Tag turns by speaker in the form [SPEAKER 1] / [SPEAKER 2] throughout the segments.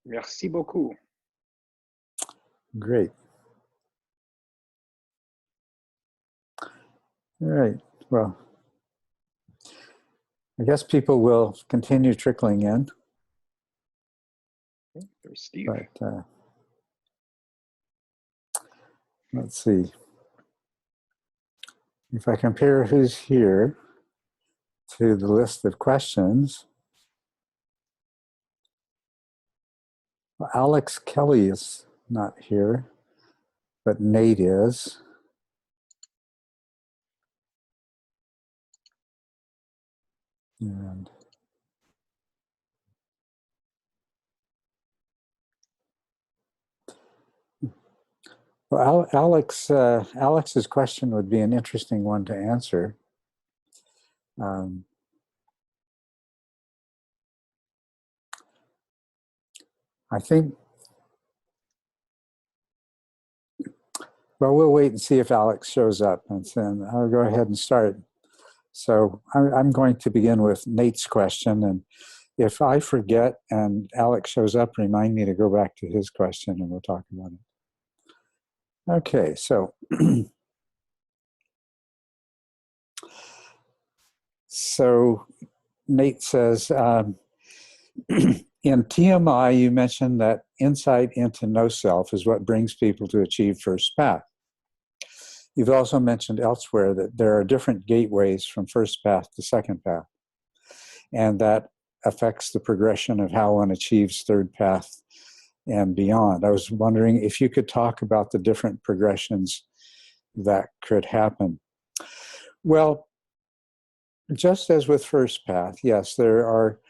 [SPEAKER 1] Merci beaucoup.
[SPEAKER 2] Great. All right. Well, I guess people will continue trickling in.
[SPEAKER 1] There's Steve.
[SPEAKER 2] But let's see. If I compare who's here to the list of questions, well, Alex Kelly is not here, but Nate is. And well, Alex's question would be an interesting one to answer. I think, well, we'll wait and see if Alex shows up, and then I'll go ahead and start. So I'm going to begin with Nate's question, and if I forget and Alex shows up, remind me to go back to his question and we'll talk about it. Okay, so Nate says, in TMI, you mentioned that insight into no self is what brings people to achieve first path. You've also mentioned elsewhere that there are different gateways from first path to second path, and that affects the progression of how one achieves third path and beyond. I was wondering if you could talk about the different progressions that could happen. Well, just as with first path, yes, there are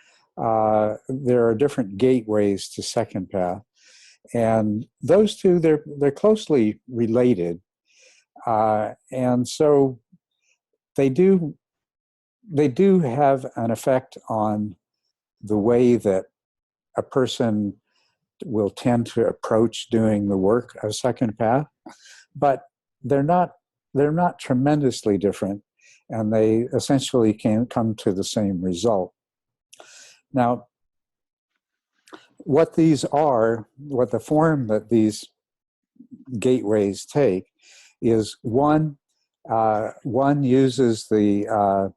[SPEAKER 2] different gateways to second path, and those two, they're closely related, and so they do have an effect on the way that a person will tend to approach doing the work of second path, but they're not tremendously different, and they essentially can come to the same result. Now, what the form that these gateways take is one uses the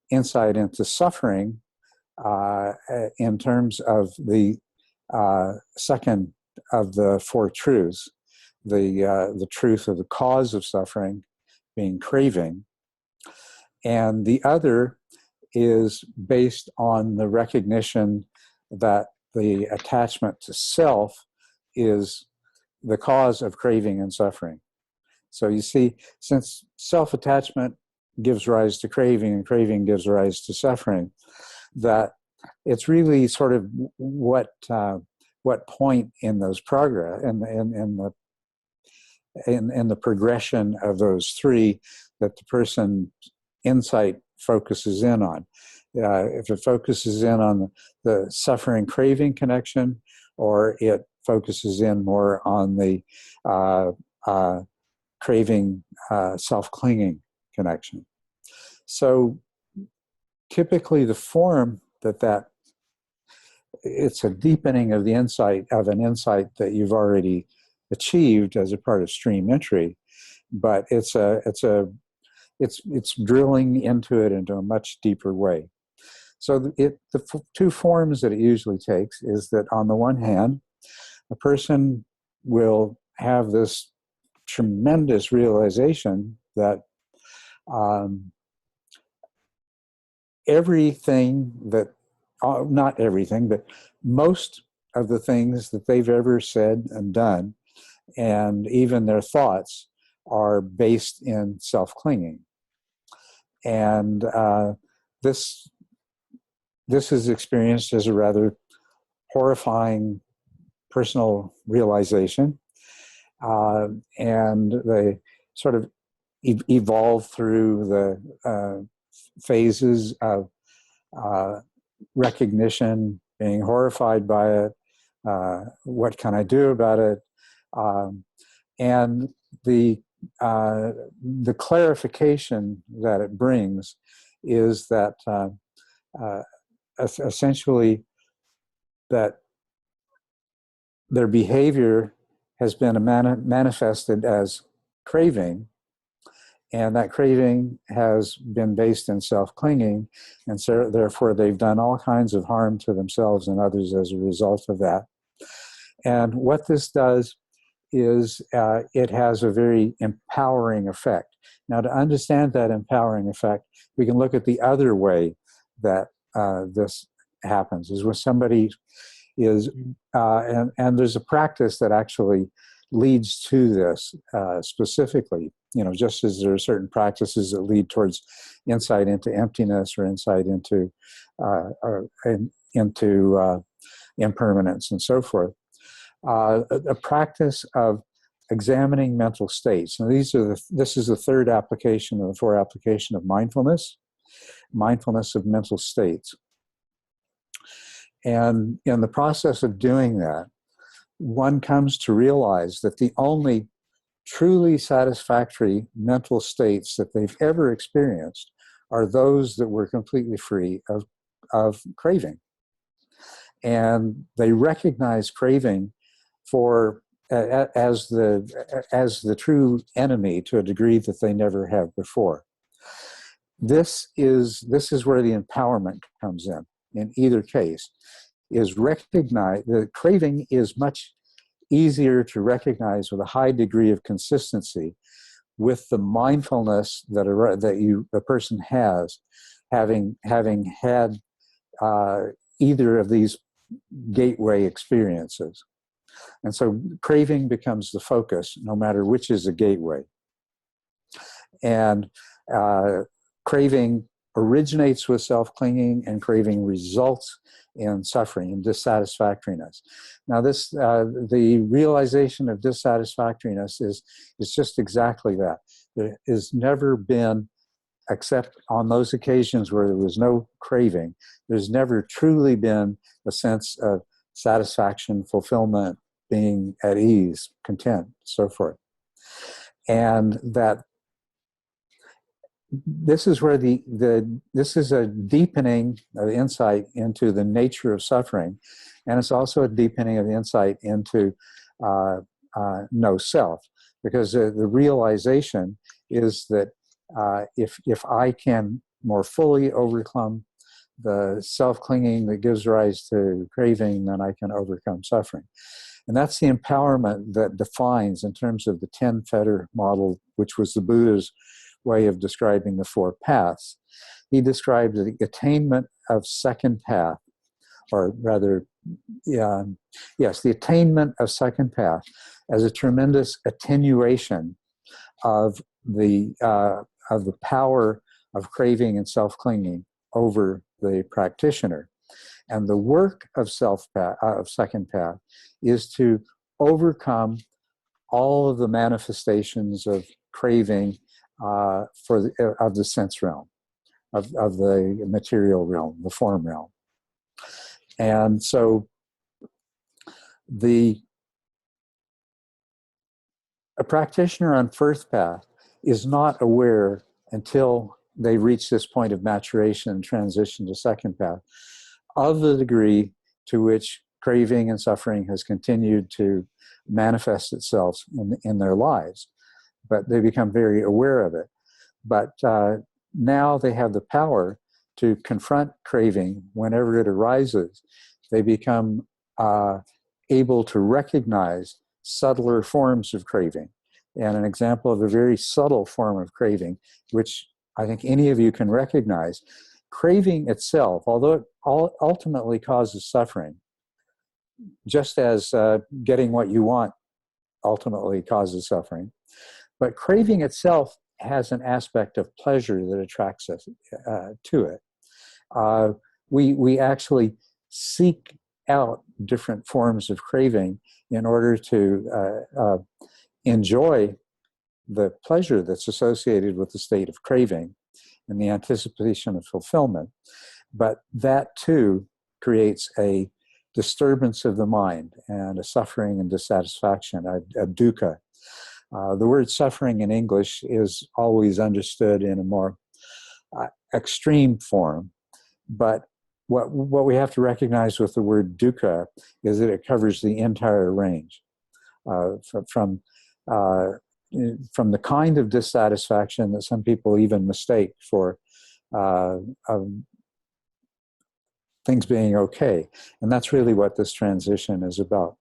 [SPEAKER 2] insight into suffering in terms of the second of the four truths, the truth of the cause of suffering being craving, and the other is based on the recognition that the attachment to self is the cause of craving and suffering. So you see, since self-attachment gives rise to craving and craving gives rise to suffering, that it's really sort of what point in those progress in the progression of those three that the person insight focuses in on. If it focuses in on the suffering craving connection, or it focuses in more on the craving self-clinging connection. So typically the form that it's a deepening of the insight of an insight that you've already achieved as a part of stream entry, but it's drilling into it into a much deeper way. So the two forms that it usually takes is that on the one hand, a person will have this tremendous realization that everything that, not everything, but most of the things that they've ever said and done, and even their thoughts, are based in self-clinging. And this is experienced as a rather horrifying personal realization, and they sort of evolve through the phases of recognition, being horrified by it, what can I do about it, and the clarification that it brings is that essentially that their behavior has been manifested as craving, and that craving has been based in self-clinging, and so therefore they've done all kinds of harm to themselves and others as a result of that. And what this does is it has a very empowering effect. Now, to understand that empowering effect, we can look at the other way that this happens, is when somebody is, and there's a practice that actually leads to this specifically, just as there are certain practices that lead towards insight into emptiness or insight into impermanence and so forth. A practice of examining mental states. Now, this is the third application of the four application of mindfulness of mental states. And in the process of doing that, one comes to realize that the only truly satisfactory mental states that they've ever experienced are those that were completely free of craving. And they recognize craving as the true enemy to a degree that they never have before. This is where the empowerment comes in either case, is recognize that craving is much easier to recognize with a high degree of consistency with the mindfulness that a person has, having had either of these gateway experiences. And so craving becomes the focus, no matter which is the gateway. And craving originates with self-clinging, and craving results in suffering and dissatisfactoriness. Now, the realization of dissatisfactoriness is just exactly that. There has never been, except on those occasions where there was no craving, there's never truly been a sense of satisfaction, fulfillment, being at ease, content, so forth. And that this is where this is a deepening of insight into the nature of suffering, and it's also a deepening of insight into no self, because the realization is that if I can more fully overcome the self-clinging that gives rise to craving, then I can overcome suffering. And that's the empowerment that defines, in terms of the 10 fetter model, which was the Buddha's way of describing the four paths. He described the attainment of second path, or rather, the attainment of second path as a tremendous attenuation of the power of craving and self-clinging over the practitioner. And the work of second path is to overcome all of the manifestations of craving of the sense realm, of the material realm, the form realm. And so a practitioner on first path is not aware until they reach this point of maturation and transition to second path of the degree to which craving and suffering has continued to manifest itself in their lives. But they become very aware of it. But now they have the power to confront craving whenever it arises. They become able to recognize subtler forms of craving. And an example of a very subtle form of craving, which I think any of you can recognize, craving itself, although it ultimately causes suffering, just as getting what you want ultimately causes suffering, but craving itself has an aspect of pleasure that attracts us to it. We actually seek out different forms of craving in order to enjoy the pleasure that's associated with the state of craving and the anticipation of fulfillment. But that too creates a disturbance of the mind and a suffering and dissatisfaction, a dukkha. The word suffering in English is always understood in a more extreme form, but what we have to recognize with the word dukkha is that it covers the entire range, from the kind of dissatisfaction that some people even mistake for things being okay. And that's really what this transition is about.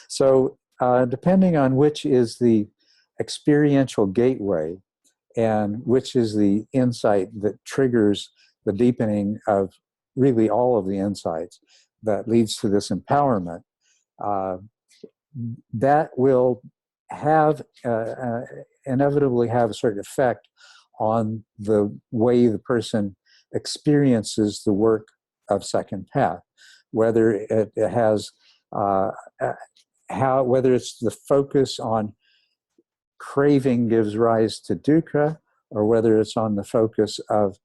[SPEAKER 2] So depending on which is the experiential gateway and which is the insight that triggers the deepening of really all of the insights that leads to this empowerment, that will have inevitably have a certain effect on the way the person experiences the work of second path, whether it has whether it's the focus on craving gives rise to dukkha, or whether it's on the focus of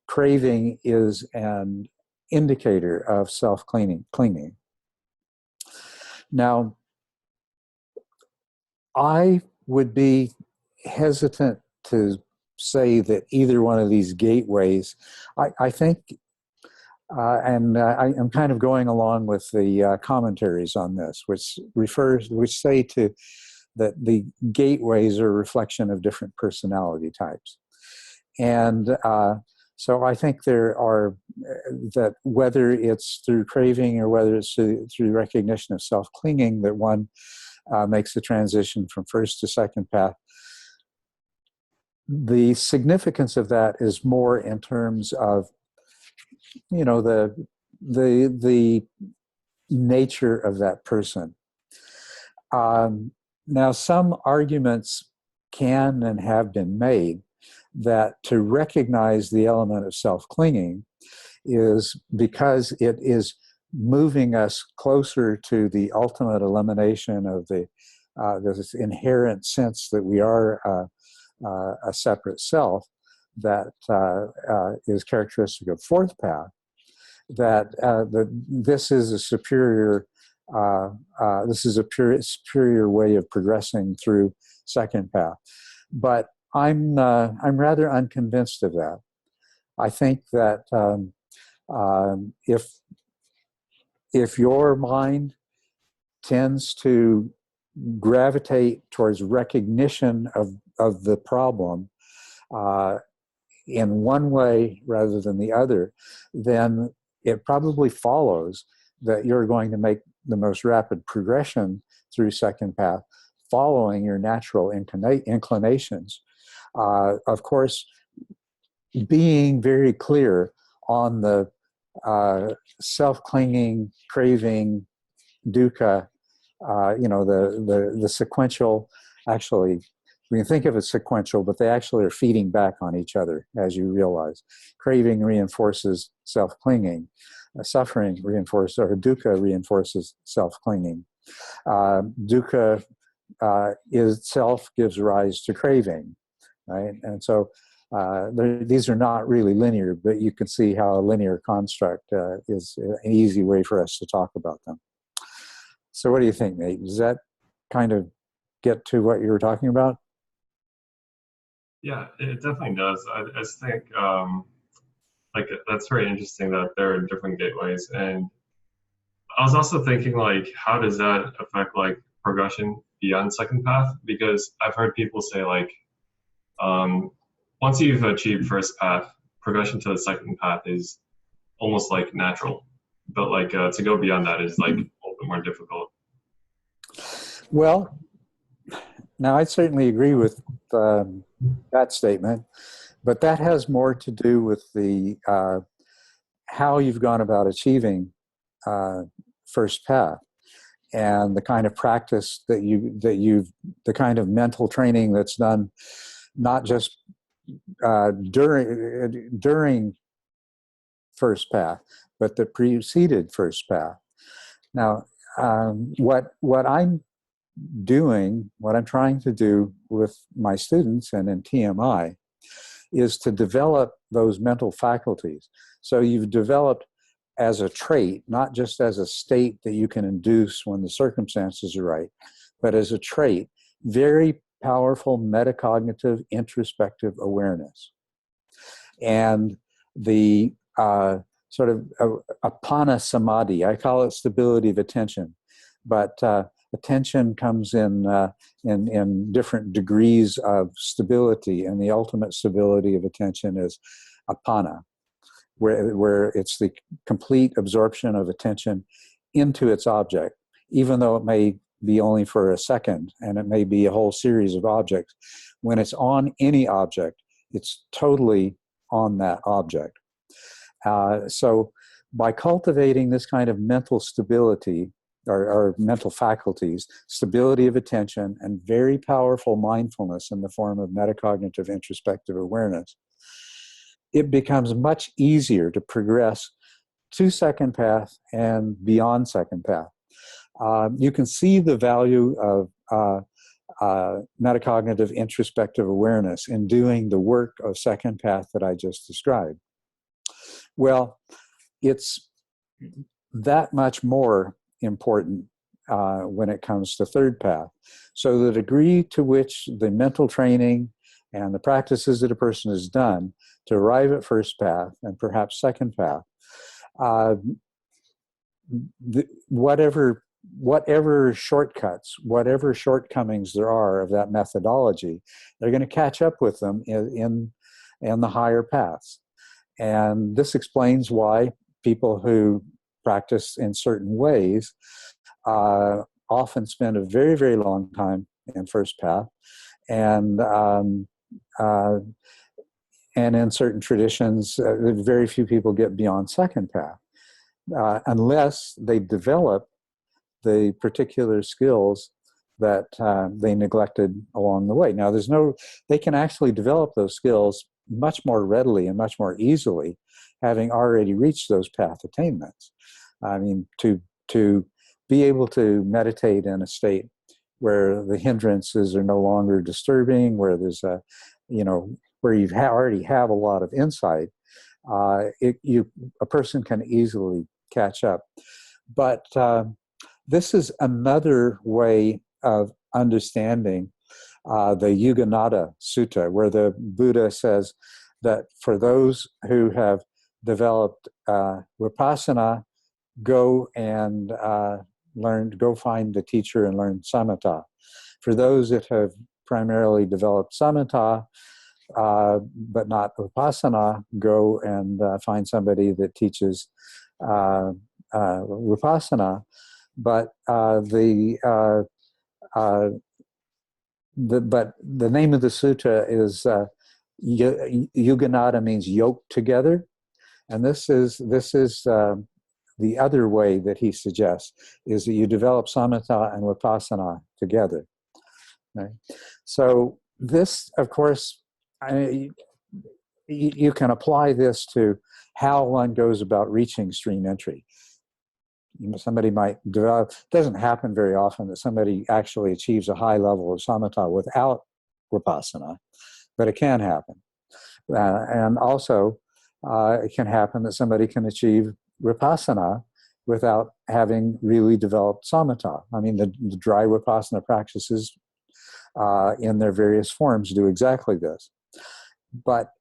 [SPEAKER 2] craving is an indicator of self-clinging. Now, I would be hesitant to say that either one of these gateways, I think, and I'm kind of going along with the commentaries on this, which say to that the gateways are a reflection of different personality types. And so I think there are, that whether it's through craving or whether it's through recognition of self-clinging, that one makes the transition from first to second path. The significance of that is more in terms of, you know, the nature of that person. Now, some arguments can and have been made that to recognize the element of self-clinging is because it is moving us closer to the ultimate elimination of this inherent sense that we are a separate self that is characteristic of fourth path, that this is a superior superior way of progressing through second path. But I'm rather unconvinced of that. I think that if your mind tends to gravitate towards recognition of the problem in one way rather than the other, then it probably follows that you're going to make the most rapid progression through second path following your natural inclinations. Of course, being very clear on the self-clinging, craving, dukkha, the sequential, actually, we can think of it sequential, but they actually are feeding back on each other, as you realize. Craving reinforces self-clinging. Suffering reinforces, or dukkha reinforces self-clinging. Dukkha itself gives rise to craving, right? And so these are not really linear, but you can see how a linear construct is an easy way for us to talk about them. So what do you think, Nate? Does that kind of get to what you were talking about?
[SPEAKER 1] Yeah, it definitely does. I just think like that's very interesting that there are different gateways. And I was also thinking, like, how does that affect like progression beyond second path? Because I've heard people say like once you've achieved first path, progression to the second path is almost like natural, but like to go beyond that is like a little bit more difficult.
[SPEAKER 2] Well, now I certainly agree with that statement, but that has more to do with the how you've gone about achieving first path and the kind of practice the kind of mental training that's done, not just during first path, but that preceded first path. Now, what I'm doing, what I'm trying to do with my students and in TMI is to develop those mental faculties. So you've developed as a trait, not just as a state that you can induce when the circumstances are right, but as a trait, very powerful metacognitive introspective awareness. And the sort of apana samadhi. I call it stability of attention, but attention comes in different degrees of stability, and the ultimate stability of attention is apana, where it's the complete absorption of attention into its object, even though it may be only for a second, and it may be a whole series of objects. When it's on any object, it's totally on that object. So by cultivating this kind of mental stability, or mental faculties, stability of attention, and very powerful mindfulness in the form of metacognitive introspective awareness, it becomes much easier to progress to second path and beyond second path. You can see the value of metacognitive introspective awareness in doing the work of second path that I just described. Well, it's that much more important when it comes to third path. So the degree to which the mental training and the practices that a person has done to arrive at first path and perhaps second path, whatever shortcuts, whatever shortcomings there are of that methodology, they're going to catch up with them in the higher paths. And this explains why people who practice in certain ways often spend a very, very long time in first path, and in certain traditions, very few people get beyond second path unless they develop the particular skills that they neglected along the way. Now, they can actually develop those skills much more readily and much more easily, having already reached those path attainments. I mean, to be able to meditate in a state where the hindrances are no longer disturbing, where there's where you already have a lot of insight, a person can easily catch up. But this is another way of understanding the Yuganada Sutta, where the Buddha says that for those who have developed vipassana, go and go find the teacher and learn samatha. For those that have primarily developed samatha, but not vipassana, go and find somebody that teaches vipassana. But the name of the sutta is Yuganada, means yoked together, and this is the other way that he suggests, is that you develop samatha and vipassana together. Right? So this, of course, you can apply this to how one goes about reaching stream entry. Somebody might develop, it doesn't happen very often that somebody actually achieves a high level of samatha without vipassana, but it can happen. And also, it can happen that somebody can achieve vipassana without having really developed samatha. I mean, the dry vipassana practices in their various forms do exactly this. But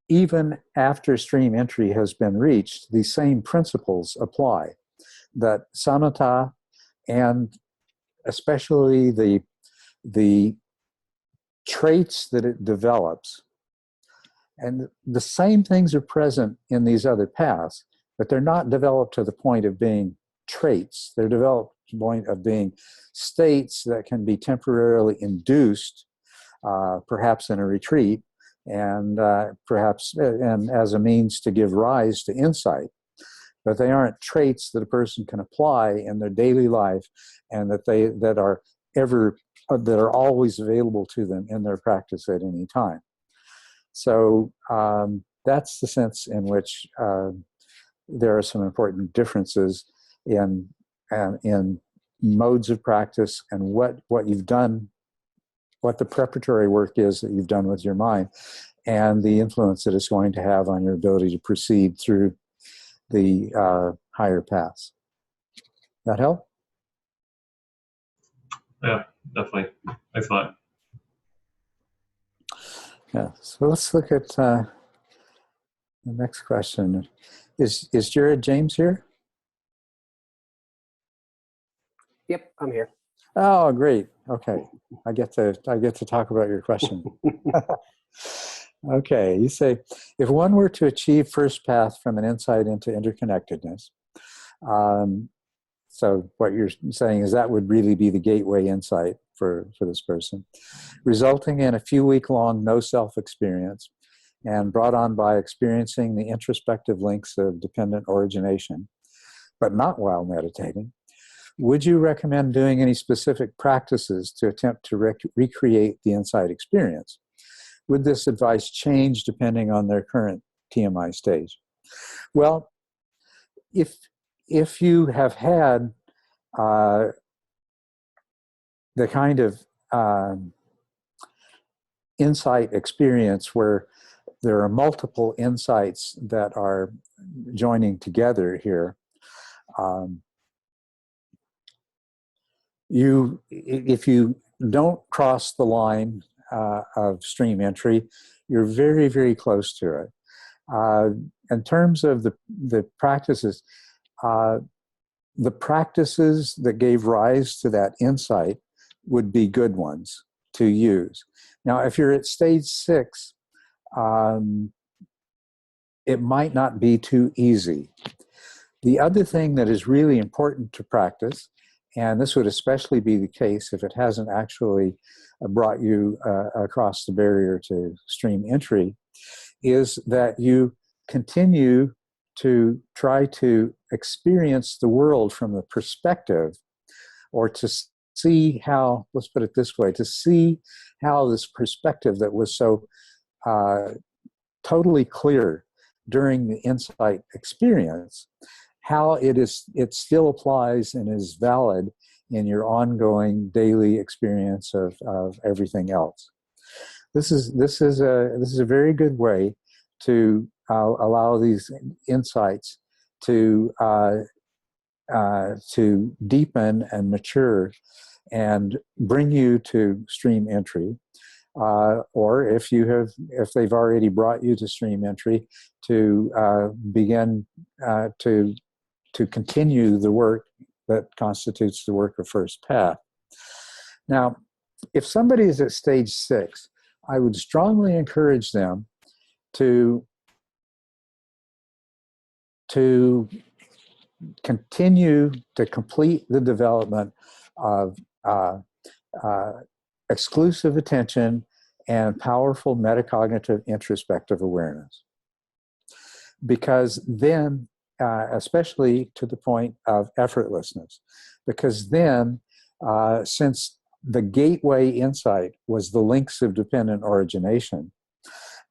[SPEAKER 2] even after stream entry has been reached, these same principles apply. That samatha, and especially the traits that it develops, and the same things are present in these other paths, but they're not developed to the point of being traits. They're developed to the point of being states that can be temporarily induced, perhaps in a retreat, and perhaps and as a means to give rise to insight. But they aren't traits that a person can apply in their daily life, and that are always available to them in their practice at any time. So that's the sense in which there are some important differences in modes of practice and what you've done, what the preparatory work is that you've done with your mind, and the influence that it's going to have on your ability to proceed through the higher paths. That help?
[SPEAKER 1] Yeah, definitely. Thanks a lot.
[SPEAKER 2] Yeah, so let's look at the next question. Is Jared James here?
[SPEAKER 3] Yep, I'm here.
[SPEAKER 2] Oh, great. Okay, I get to talk about your question. Okay, you say, if one were to achieve first path from an insight into interconnectedness, so what you're saying is that would really be the gateway insight for this person, resulting in a few week-long no-self experience and brought on by experiencing the introspective links of dependent origination, but not while meditating. Would you recommend doing any specific practices to attempt to recreate the insight experience? Would this advice change depending on their current TMI stage? Well, if you have had the kind of insight experience where there are multiple insights that are joining together here, if you don't cross the line of stream entry, you're very, very close to it. In terms of the practices, the practices that gave rise to that insight would be good ones to use. Now, if you're at stage 6, it might not be too easy. The other thing that is really important to practice, and this would especially be the case if it hasn't actually brought you across the barrier to stream entry, is that you continue to try to experience the world from the perspective, or to see how, let's put it this way, to see how this perspective that was so totally clear during the insight experience, how it still applies and is valid in your ongoing daily experience of everything else. This is a very good way to allow these insights to deepen and mature and bring you to stream entry. Or if they've already brought you to stream entry, to begin to continue the work that constitutes the work of first path. Now, if somebody is at stage 6, I would strongly encourage them to continue to complete the development of exclusive attention and powerful metacognitive introspective awareness. Because then, especially to the point of effortlessness, because then, since the gateway insight was the links of dependent origination,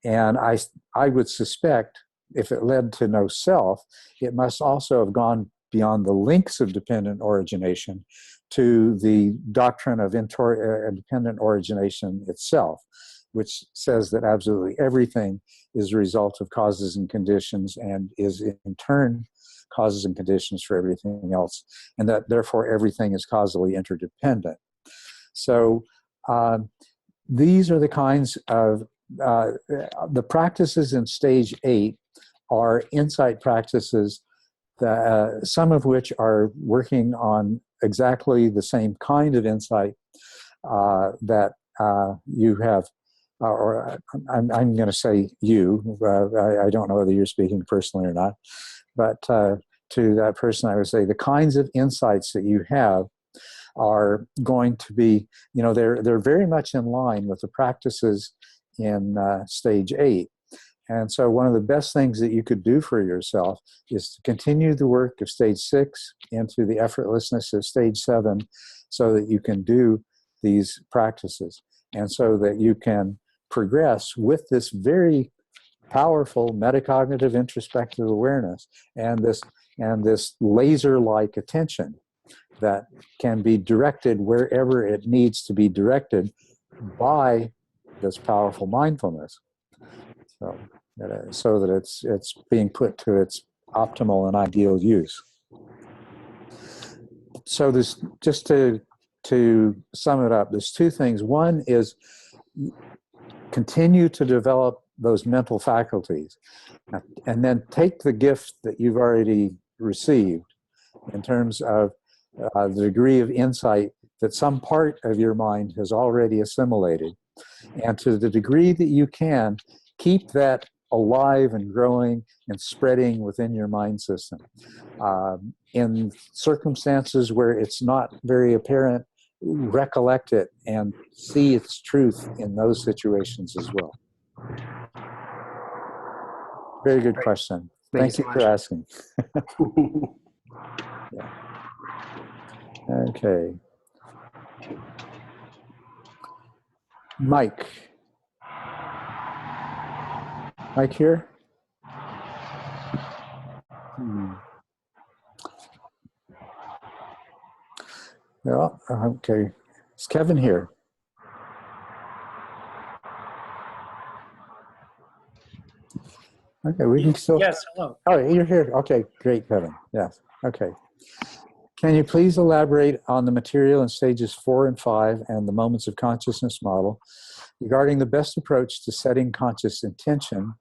[SPEAKER 2] and I would suspect if it led to no self, it must also have gone beyond the links of dependent origination to the doctrine of dependent origination itself, which says that absolutely everything is a result of causes and conditions and is in turn causes and conditions for everything else, and that therefore everything is causally interdependent. So these are the kinds of the practices in stage 8 are insight practices, that, some of which are working on exactly the same kind of insight that you have, or I'm going to say you, I don't know whether you're speaking personally or not, but to that person I would say the kinds of insights that you have are going to be, they're very much in line with the practices in stage 8. And so one of the best things that you could do for yourself is to continue the work of stage 6 into the effortlessness of stage 7 so that you can do these practices and so that you can progress with this very powerful metacognitive introspective awareness and this laser-like attention that can be directed wherever it needs to be directed by this powerful mindfulness. So that it's being put to its optimal and ideal use. So there's, just to sum it up, there's 2 things. One is continue to develop those mental faculties, and then take the gift that you've already received in terms of the degree of insight that some part of your mind has already assimilated, and to the degree that you can, keep that alive and growing and spreading within your mind system. In circumstances where it's not very apparent, recollect it and see its truth in those situations as well. Very good question. Thank you for asking. Yeah. Okay. Mike. Mike here? Well, okay. Is Kevin here? Okay, we can still.
[SPEAKER 4] Yes, hello.
[SPEAKER 2] Oh, you're here. Okay, great, Kevin. Yes. Okay. Can you please elaborate on the material in stages 4 and 5 and the moments of consciousness model regarding the best approach to setting conscious intention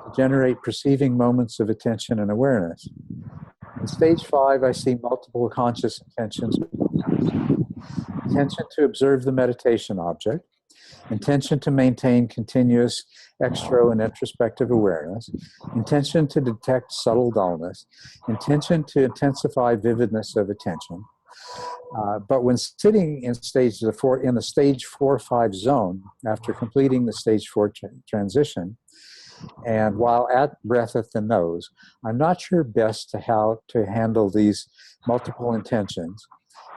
[SPEAKER 2] to generate perceiving moments of attention and awareness? In stage 5, I see multiple conscious intentions. Intention to observe the meditation object, intention to maintain continuous extro and introspective awareness, intention to detect subtle dullness, intention to intensify vividness of attention. But when sitting in in the stage 4-5 zone, after completing the stage 4 transition, and while at breath at the nose, I'm not sure best to how to handle these multiple intentions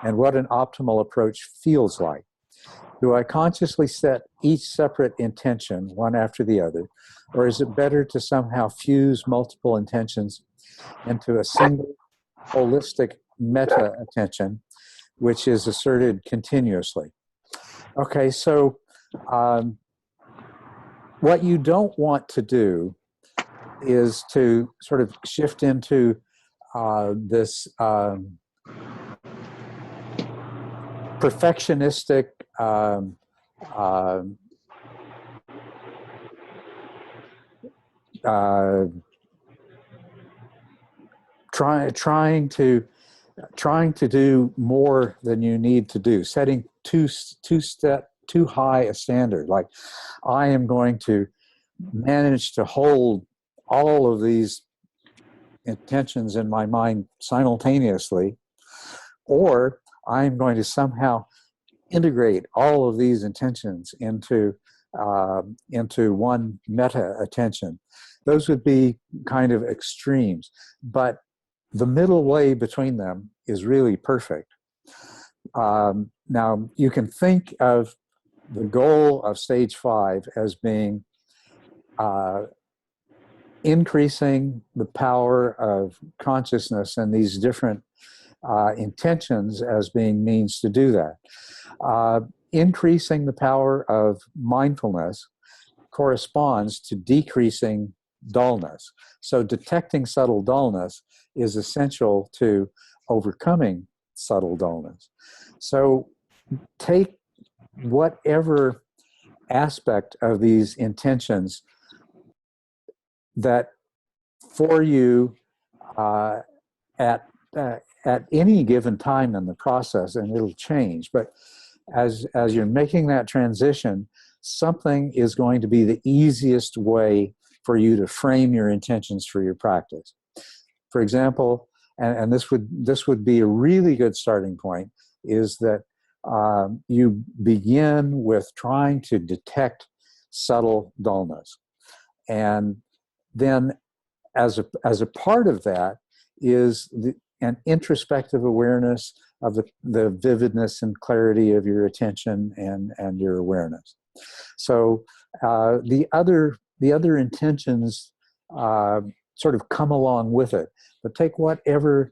[SPEAKER 2] and what an optimal approach feels like. Do I consciously set each separate intention, one after the other, or is it better to somehow fuse multiple intentions into a single holistic meta attention, which is asserted continuously? Okay, so what you don't want to do is to sort of shift into this perfectionistic trying to do more than you need to do, setting too high a standard. Like, I am going to manage to hold all of these intentions in my mind simultaneously, or I'm going to somehow integrate all of these intentions into one meta attention. Those would be kind of extremes, but the middle way between them is really perfect. Now, you can think of the goal of stage 5 as being increasing the power of consciousness and these different intentions as being means to do that. Increasing the power of mindfulness corresponds to decreasing dullness. So detecting subtle dullness is essential to overcoming subtle dullness. So take whatever aspect of these intentions that for you at any given time in the process, and it'll change, but as you're making that transition, something is going to be the easiest way for you to frame your intentions for your practice. For example, and this would be a really good starting point, is that you begin with trying to detect subtle dullness, and then as a part of that is an introspective awareness of the vividness and clarity of your attention and your awareness. So the other intentions sort of come along with it, but take whatever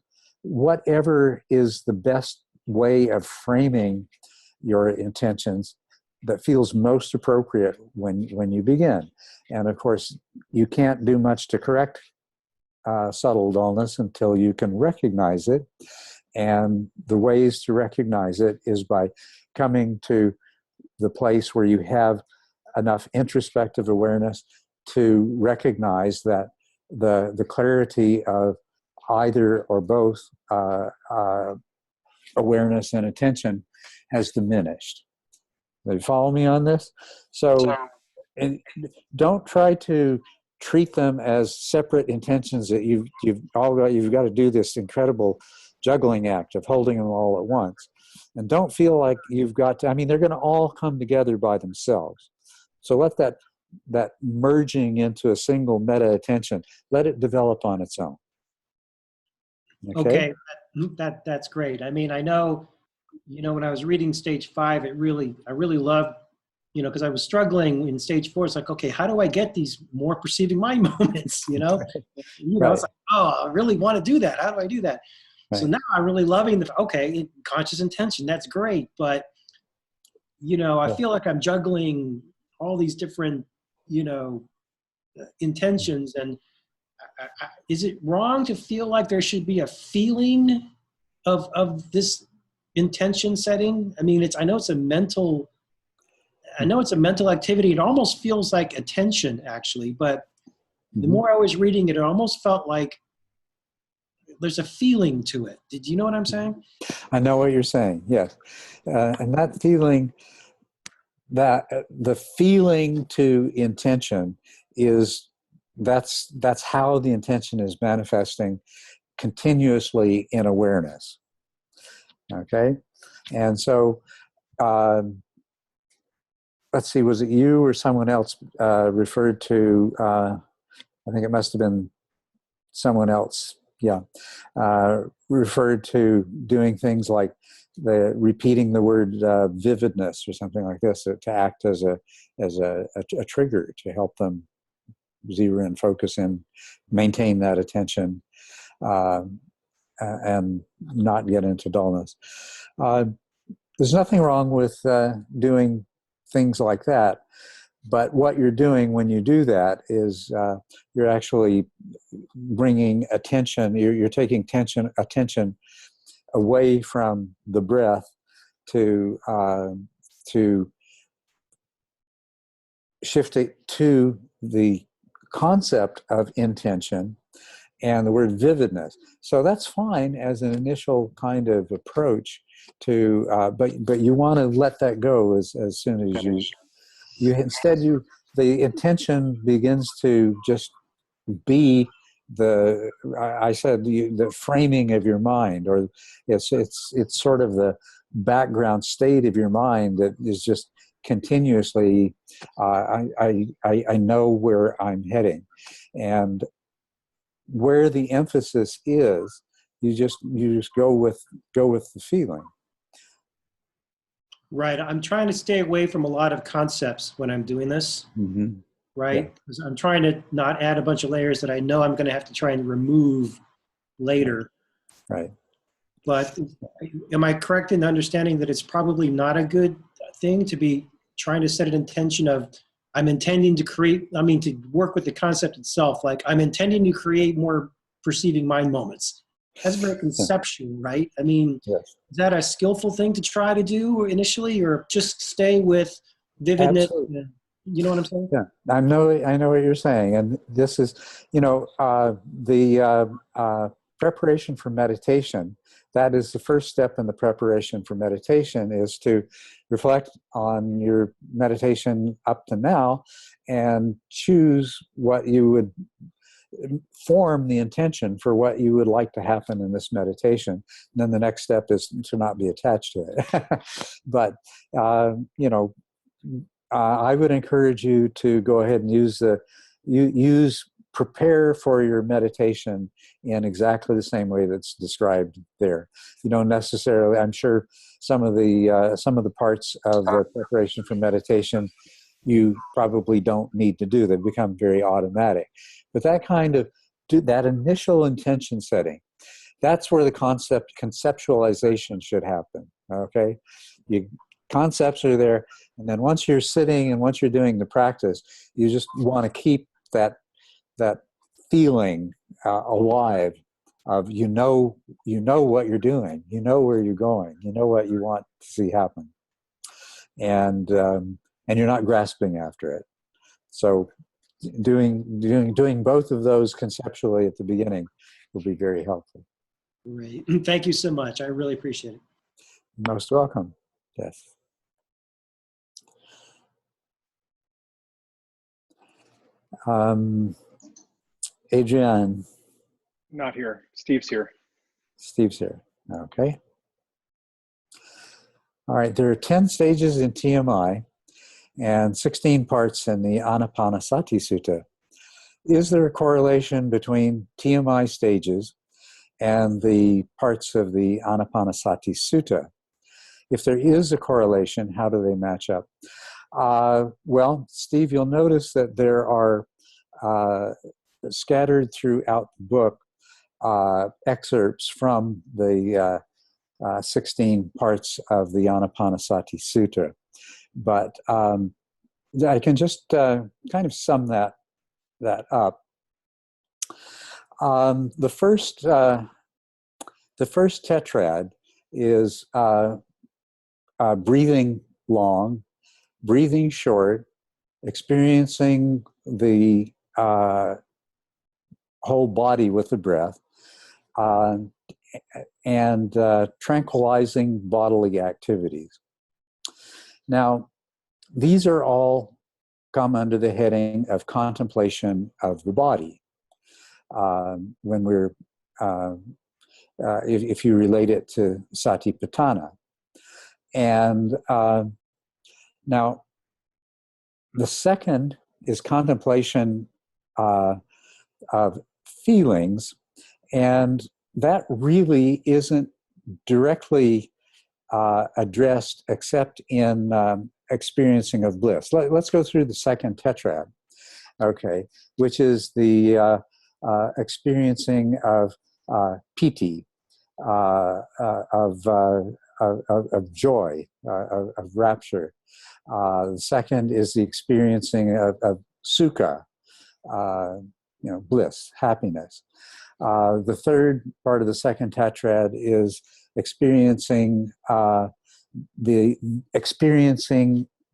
[SPEAKER 2] is the best way of framing your intentions that feels most appropriate when you begin. And of course, you can't do much to correct subtle dullness until you can recognize it. And the ways to recognize it is by coming to the place where you have enough introspective awareness to recognize that the clarity of either or both awareness and attention has diminished. Do you follow me on this? So, and don't try to treat them as separate intentions that you've got to do this incredible juggling act of holding them all at once. And don't feel like you've got to, I mean, they're going to all come together by themselves. So let that merging into a single meta attention, let it develop on its own.
[SPEAKER 4] Okay, that's great. I mean, I know, when I was reading stage 5, I really loved, because I was struggling in stage 4. It's like, okay, how do I get these more perceiving mind moments?
[SPEAKER 2] Right.
[SPEAKER 4] It's like, oh, I really want to do that. How do I do that? Right. So now I'm really loving conscious intention. That's great. But, I feel like I'm juggling all these different, intentions. And is it wrong to feel like there should be a feeling of this intention setting? I mean, I know it's a mental activity. It almost feels like attention, actually. But the more I was reading it, it almost felt like there's a feeling to it. Did you know what I'm saying?
[SPEAKER 2] I know what you're saying, yes. And that feeling, the feeling to intention that's how the intention is manifesting continuously in awareness. Okay? And so, let's see, was it you or someone else referred to, I think it must have been someone else, referred to doing things like repeating the word vividness or something like this to act as a trigger to help them zero in, focus in, maintain that attention, and not get into dullness. There's nothing wrong with doing things like that, but what you're doing when you do that is you're actually bringing attention, you're taking attention away from the breath to shift it to the concept of intention and the word vividness. So that's fine as an initial kind of approach to, but you want to let that go as soon as the intention begins to just be the framing of your mind, or it's sort of the background state of your mind that is just continuously, I know where I'm heading, and where the emphasis is, you just go with the feeling.
[SPEAKER 4] Right. I'm trying to stay away from a lot of concepts when I'm doing this.
[SPEAKER 2] Mm-hmm.
[SPEAKER 4] Right? Because I'm trying to not add a bunch of layers that I know I'm going to have to try and remove later.
[SPEAKER 2] Right.
[SPEAKER 4] But am I correct in understanding that it's probably not a good thing to be trying to set an intention of, I'm intending to work with the concept itself, like I'm intending to create more perceiving mind moments. That's very conceptual, right? I mean, is that a skillful thing to try to do initially, or just stay with vividness?
[SPEAKER 2] Absolutely.
[SPEAKER 4] You know what I'm saying?
[SPEAKER 2] Yeah, I know what you're saying, and this is, the preparation for meditation. That is the first step in the preparation for meditation, is to reflect on your meditation up to now, and choose what you would form the intention for what you would like to happen in this meditation. And then the next step is to not be attached to it. But I would encourage you to go ahead and prepare for your meditation in exactly the same way that's described there. You don't necessarily, I'm sure some of the parts of the preparation for meditation you probably don't need to do. They become very automatic. But that initial intention setting, that's where the conceptualization should happen. Okay? Concepts are there, and then once you're sitting and once you're doing the practice, you just want to keep that feeling alive of you know what you're doing, you know where you're going, you know what you want to see happen, and you're not grasping after it. So doing both of those conceptually at the beginning will be very helpful.
[SPEAKER 4] Great. Thank you so much. I really appreciate it.
[SPEAKER 2] Most welcome. Yes. Adrian.
[SPEAKER 5] Not here. Steve's here.
[SPEAKER 2] Steve's here. Okay. All right. There are 10 stages in TMI and 16 parts in the Anapanasati Sutta. Is there a correlation between TMI stages and the parts of the Anapanasati Sutta? If there is a correlation, how do they match up? Well, Steve, you'll notice that there are scattered throughout the book excerpts from the 16 parts of the Anapanasati Sutta. But I can just kind of sum that up. The first tetrad is breathing long, breathing short, experiencing the whole body with the breath, and tranquilizing bodily activities. Now, these are all come under the heading of contemplation of the body. When we're, if you relate it to Satipatthana. And now, the second is contemplation of feelings, and that really isn't directly addressed except in experiencing of bliss. Let's go through the second tetrad, okay, which is the experiencing of piti, of joy, of rapture. The second is the experiencing of sukha, bliss, happiness. The third part of the second tetrad is experiencing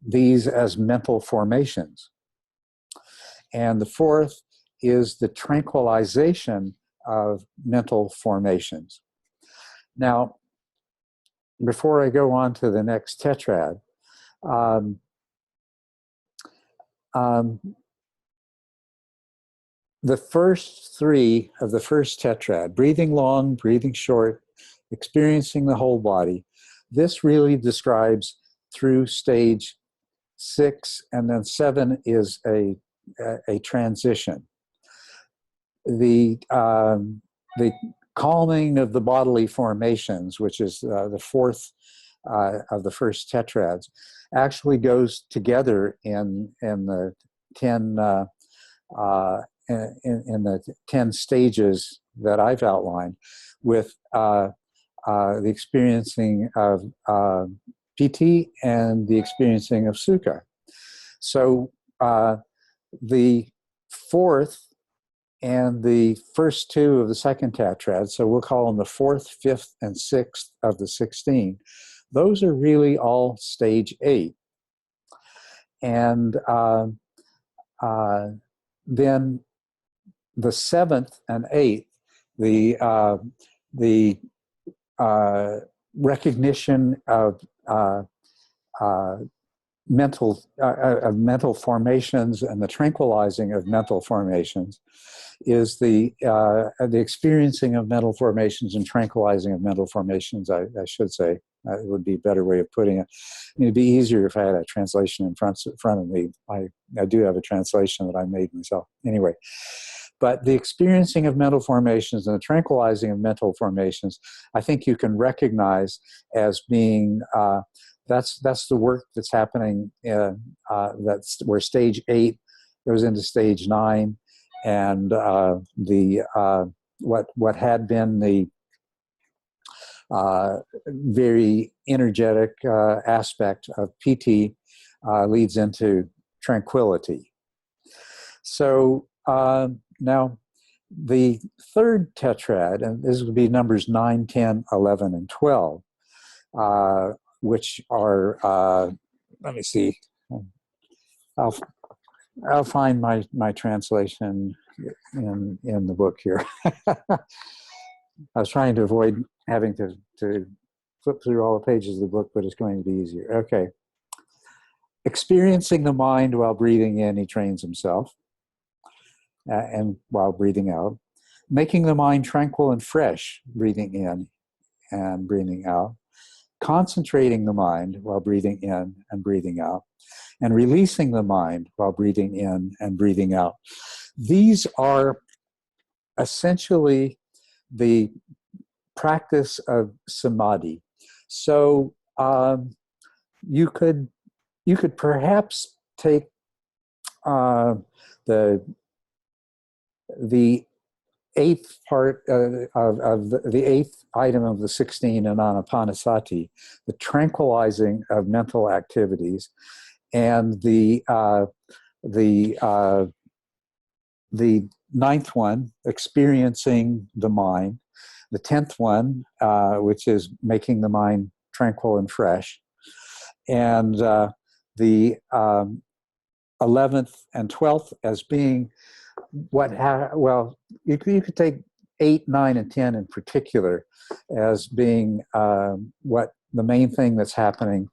[SPEAKER 2] these as mental formations. And the fourth is the tranquilization of mental formations. Now, before I go on to the next tetrad, the first three of the first tetrad, breathing long, breathing short, experiencing the whole body, this really describes through stage 6, and then 7 is a transition. The calming of the bodily formations, which is the fourth of the first tetrads, actually goes together in the 10 in the 10 stages that I've outlined, with the experiencing of piti and the experiencing of sukha. So the fourth and the first two of the second tetrad, so we'll call them the fourth, fifth, and sixth of the 16, those are really all stage 8. And then the seventh and eighth, the recognition of mental formations and the tranquilizing of mental formations is the experiencing of mental formations and tranquilizing of mental formations, I should say. It would be a better way of putting it. It'd be easier if I had a translation in front of me. I do have a translation that I made myself. Anyway, but the experiencing of mental formations and the tranquilizing of mental formations, I think you can recognize as being that's the work that's happening. That's where stage 8 goes into stage 9, and what had been the very energetic aspect of piti leads into tranquility. So now the third tetrad, and this would be numbers 9, 10, 11, and 12, which are, let me see, I'll find my translation in the book here. I was trying to avoid having to flip through all the pages of the book, but it's going to be easier. Okay. Experiencing the mind while breathing in, he trains himself, and while breathing out. Making the mind tranquil and fresh, breathing in and breathing out. Concentrating the mind while breathing in and breathing out. And releasing the mind while breathing in and breathing out. These are essentially the practice of samadhi. So you could perhaps take the eighth part of the eighth item of the 16 in Anapanasati, the tranquilizing of mental activities, and the ninth one, experiencing the mind, the 10th one, which is making the mind tranquil and fresh, and the 11th and 12th as being well, you could take 8, 9, and 10 in particular as being what the main thing that's happening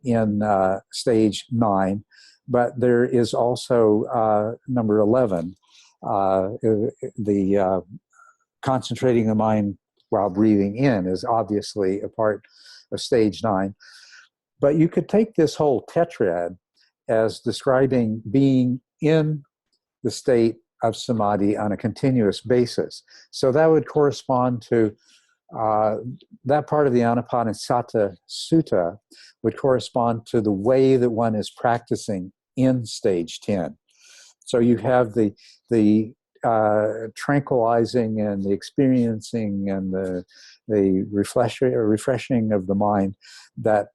[SPEAKER 2] in stage 9, but there is also number 11, the concentrating the mind while breathing in is obviously a part of stage 9. But you could take this whole tetrad as describing being in the state of samadhi on a continuous basis. So that would correspond to that part of the Anapanasati Sutta would correspond to the way that one is practicing in stage 10. So you have the tranquilizing and the experiencing and the refreshing of the mind that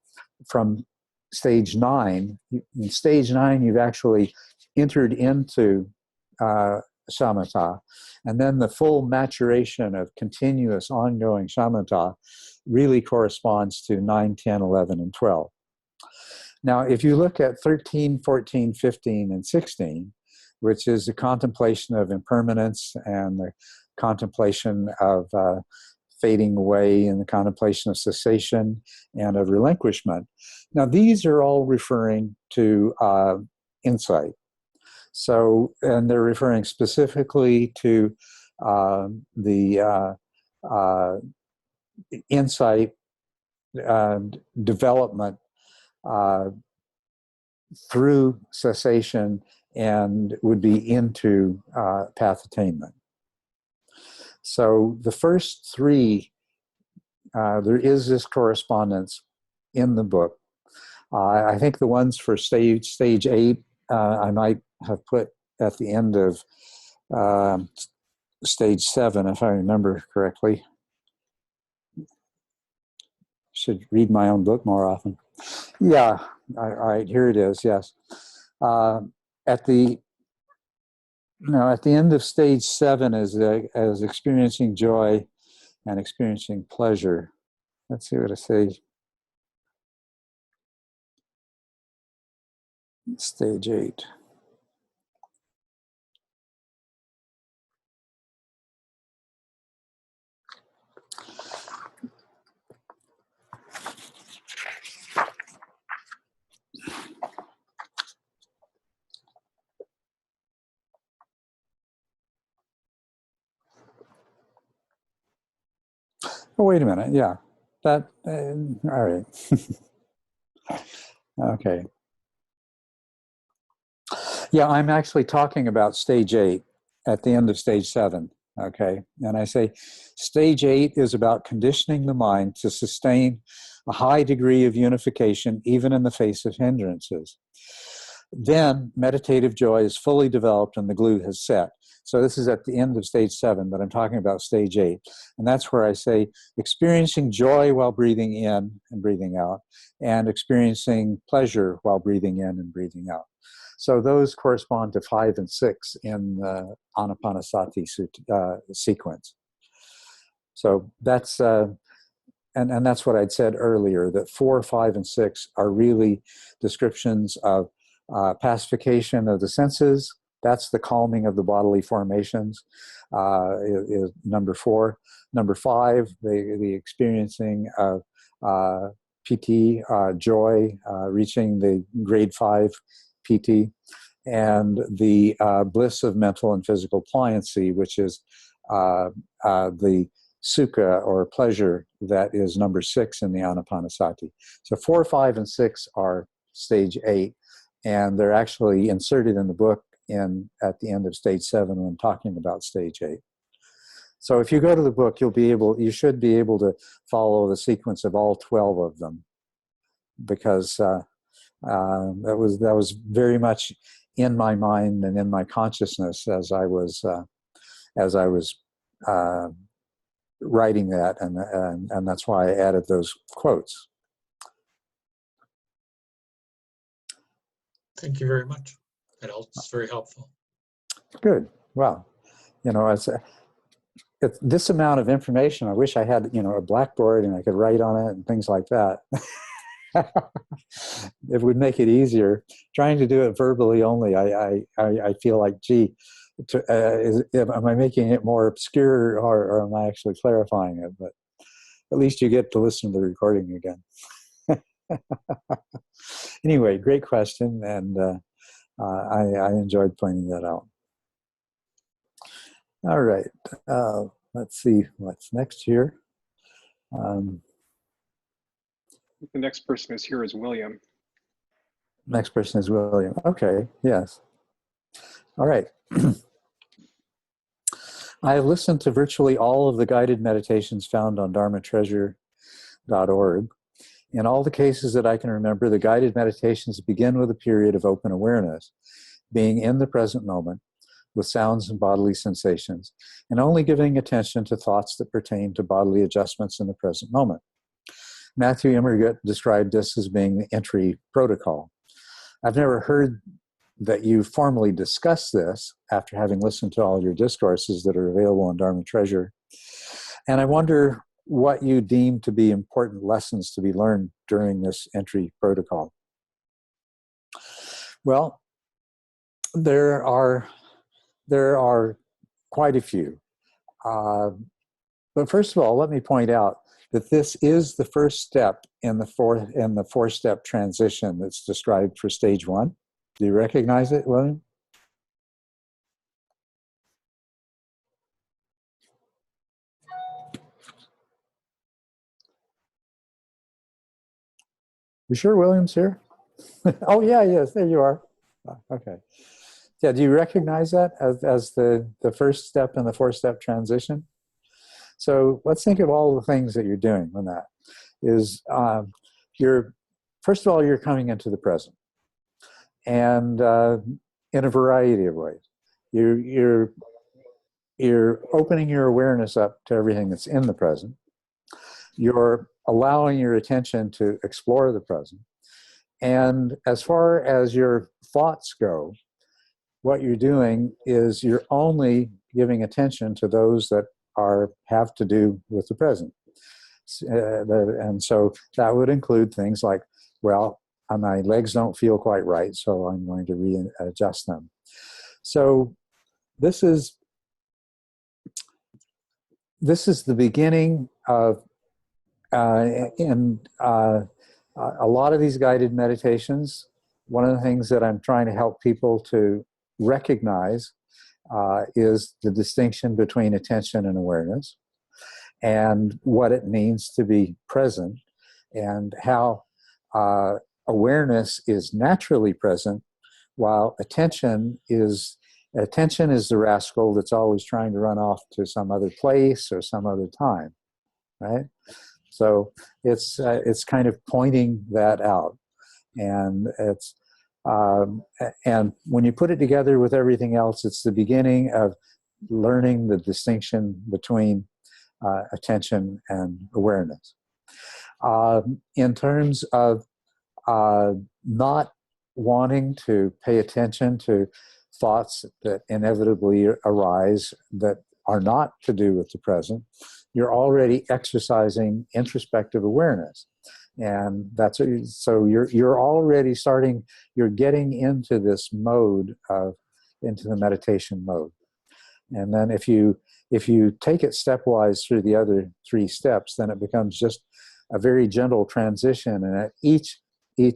[SPEAKER 2] from stage 9. In stage 9, you've actually entered into shamatha, and then the full maturation of continuous ongoing shamatha really corresponds to 9, 10, 11, and 12. Now, if you look at 13, 14, 15, and 16, which is the contemplation of impermanence and the contemplation of fading away and the contemplation of cessation and of relinquishment. Now, these are all referring to insight. So, and they're referring specifically to the insight development through cessation and would be into path attainment. So the first 3, there is this correspondence in the book. I think the ones for stage 8, I might have put at the end of stage 7, if I remember correctly. Should read my own book more often. Yeah, all right, here it is, yes. At the end of stage 7 as experiencing joy and experiencing pleasure. Let's see what it says. Stage 8. Oh, wait a minute. Yeah, that. All right. Okay. Yeah, I'm actually talking about stage 8 at the end of stage 7. Okay, and I say stage 8 is about conditioning the mind to sustain a high degree of unification, even in the face of hindrances. Then meditative joy is fully developed and the glue has set. So this is at the end of stage 7, but I'm talking about stage 8. And that's where I say experiencing joy while breathing in and breathing out, and experiencing pleasure while breathing in and breathing out. So those correspond to 5 and 6 in the Anapanasati sequence. So that's, and that's what I'd said earlier, that 4, 5, and 6 are really descriptions of pacification of the senses, that's the calming of the bodily formations, is number 4. Number 5, the experiencing of PT, joy, reaching the grade 5 PT, and the bliss of mental and physical pliancy, which is the sukha or pleasure, that is number 6 in the Anapanasati. So 4, 5, and 6 are stage 8, and they're actually inserted in the book at the end of stage 7 when talking about stage 8. So if you go to the book, you should be able to follow the sequence of all 12 of them, because that was very much in my mind and in my consciousness as I was writing that, and that's why I added those quotes.
[SPEAKER 6] Thank you very much. It's very helpful.
[SPEAKER 2] Good. Well, it's this amount of information. I wish I had, a blackboard and I could write on it and things like that. It would make it easier. Trying to do it verbally only, I feel like, gee, am I making it more obscure, or am I actually clarifying it? But at least you get to listen to the recording again. Anyway, great question, and I enjoyed pointing that out. All right, let's see what's next here.
[SPEAKER 5] The next person is here is William.
[SPEAKER 2] Next person is William. Okay, yes. All right. I have listened to virtually all of the guided meditations found on dharmatreasure.org. In all the cases that I can remember, the guided meditations begin with a period of open awareness, being in the present moment, with sounds and bodily sensations, and only giving attention to thoughts that pertain to bodily adjustments in the present moment. Matthew Immergut described this as being the entry protocol. I've never heard that you formally discuss this after having listened to all your discourses that are available on Dharma Treasure. And I wonder what you deem to be important lessons to be learned during this entry protocol. Well, there are quite a few. But first of all, let me point out that this is the first step in the four-step transition that's described for stage 1. Do you recognize it, William? You sure William's here? Oh, yeah, yes, there you are. Okay. Yeah, do you recognize that as the first step in the four-step transition? So let's think of all the things that you're doing on that. Is first of all, you're coming into the present, and in a variety of ways. You're opening your awareness up to everything that's in the present. You're allowing your attention to explore the present. And as far as your thoughts go, what you're doing is you're only giving attention to those that have to do with the present. And so that would include things like, well, my legs don't feel quite right, so I'm going to readjust them. So this is the beginning of, a lot of these guided meditations, one of the things that I'm trying to help people to recognize is the distinction between attention and awareness, and what it means to be present, and how awareness is naturally present, while attention is the rascal that's always trying to run off to some other place or some other time, right? So it's kind of pointing that out, and and when you put it together with everything else, it's the beginning of learning the distinction between attention and awareness. In terms of not wanting to pay attention to thoughts that inevitably arise that are not to do with the present, you're already exercising introspective awareness. And that's so you're already starting. You're getting into this mode into the meditation mode. And then if you take it stepwise through the other 3 steps, then it becomes just a very gentle transition. And at each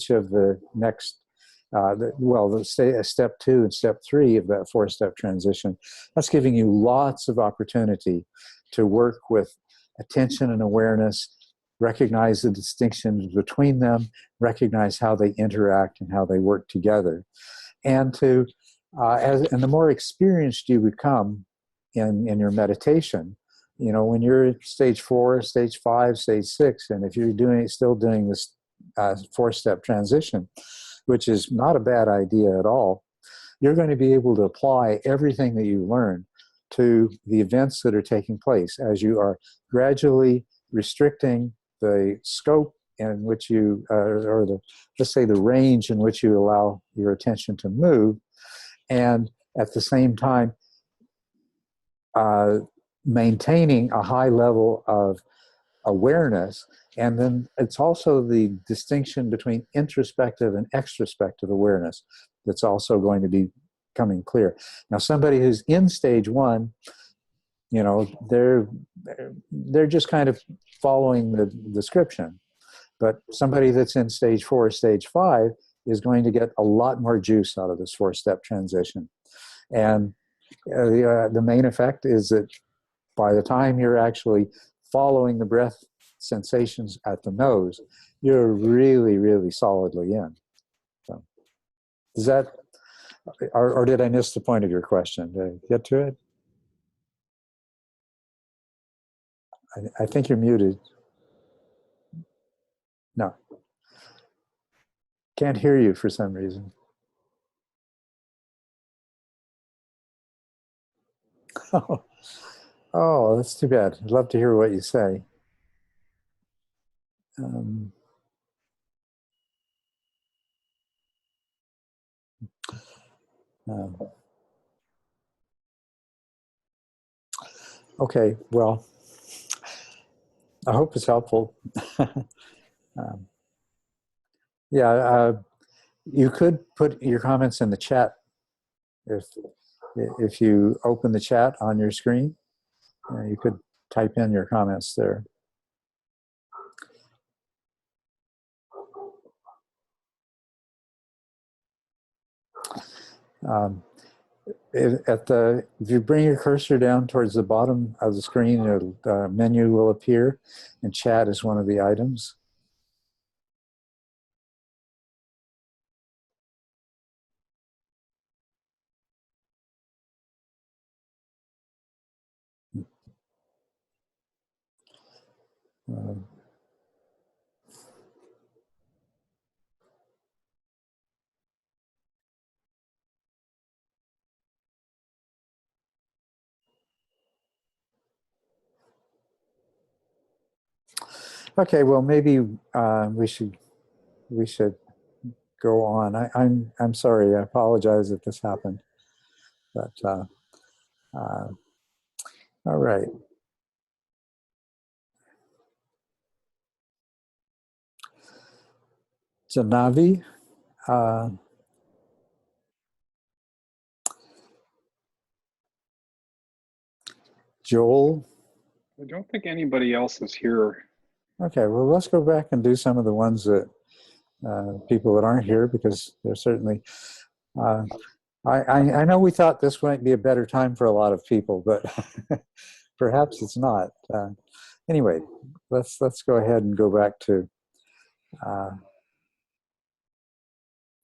[SPEAKER 2] of the next, step 2 and step 3 of that 4-step transition, that's giving you lots of opportunity to work with attention and awareness, recognize the distinctions between them, recognize how they interact and how they work together. And and the more experienced you become in your meditation, when you're at stage 4, stage 5, stage 6, and if you're still doing this 4-step transition, which is not a bad idea at all, you're going to be able to apply everything that you learn to the events that are taking place as you are gradually restricting the scope in which you, let's say the range in which you allow your attention to move, and at the same time maintaining a high level of awareness. And then it's also the distinction between introspective and extrospective awareness that's also going to be coming clear. Now, somebody who's in stage 1, they're just kind of following the description. But somebody that's in stage 4, stage 5 is going to get a lot more juice out of this 4-step transition. And the main effect is that by the time you're actually following the breath sensations at the nose, you're really, really solidly in. So, is that, or did I miss the point of your question? Did I get to it? I think you're muted. No. Can't hear you for some reason. Oh, that's too bad. I'd love to hear what you say. Okay, well, I hope it's helpful. You could put your comments in the chat if you open the chat on your screen. You could type in your comments there. If you bring your cursor down towards the bottom of the screen, a menu will appear, and chat is one of the items. Okay, well, maybe we should go on. I'm sorry. I apologize if this happened, but all right. Janavi, Joel.
[SPEAKER 5] I don't think anybody else is here.
[SPEAKER 2] Okay, well, let's go back and do some of the ones that people that aren't here, because they're certainly. I know we thought this might be a better time for a lot of people, but perhaps it's not. Anyway, let's go ahead and go back to.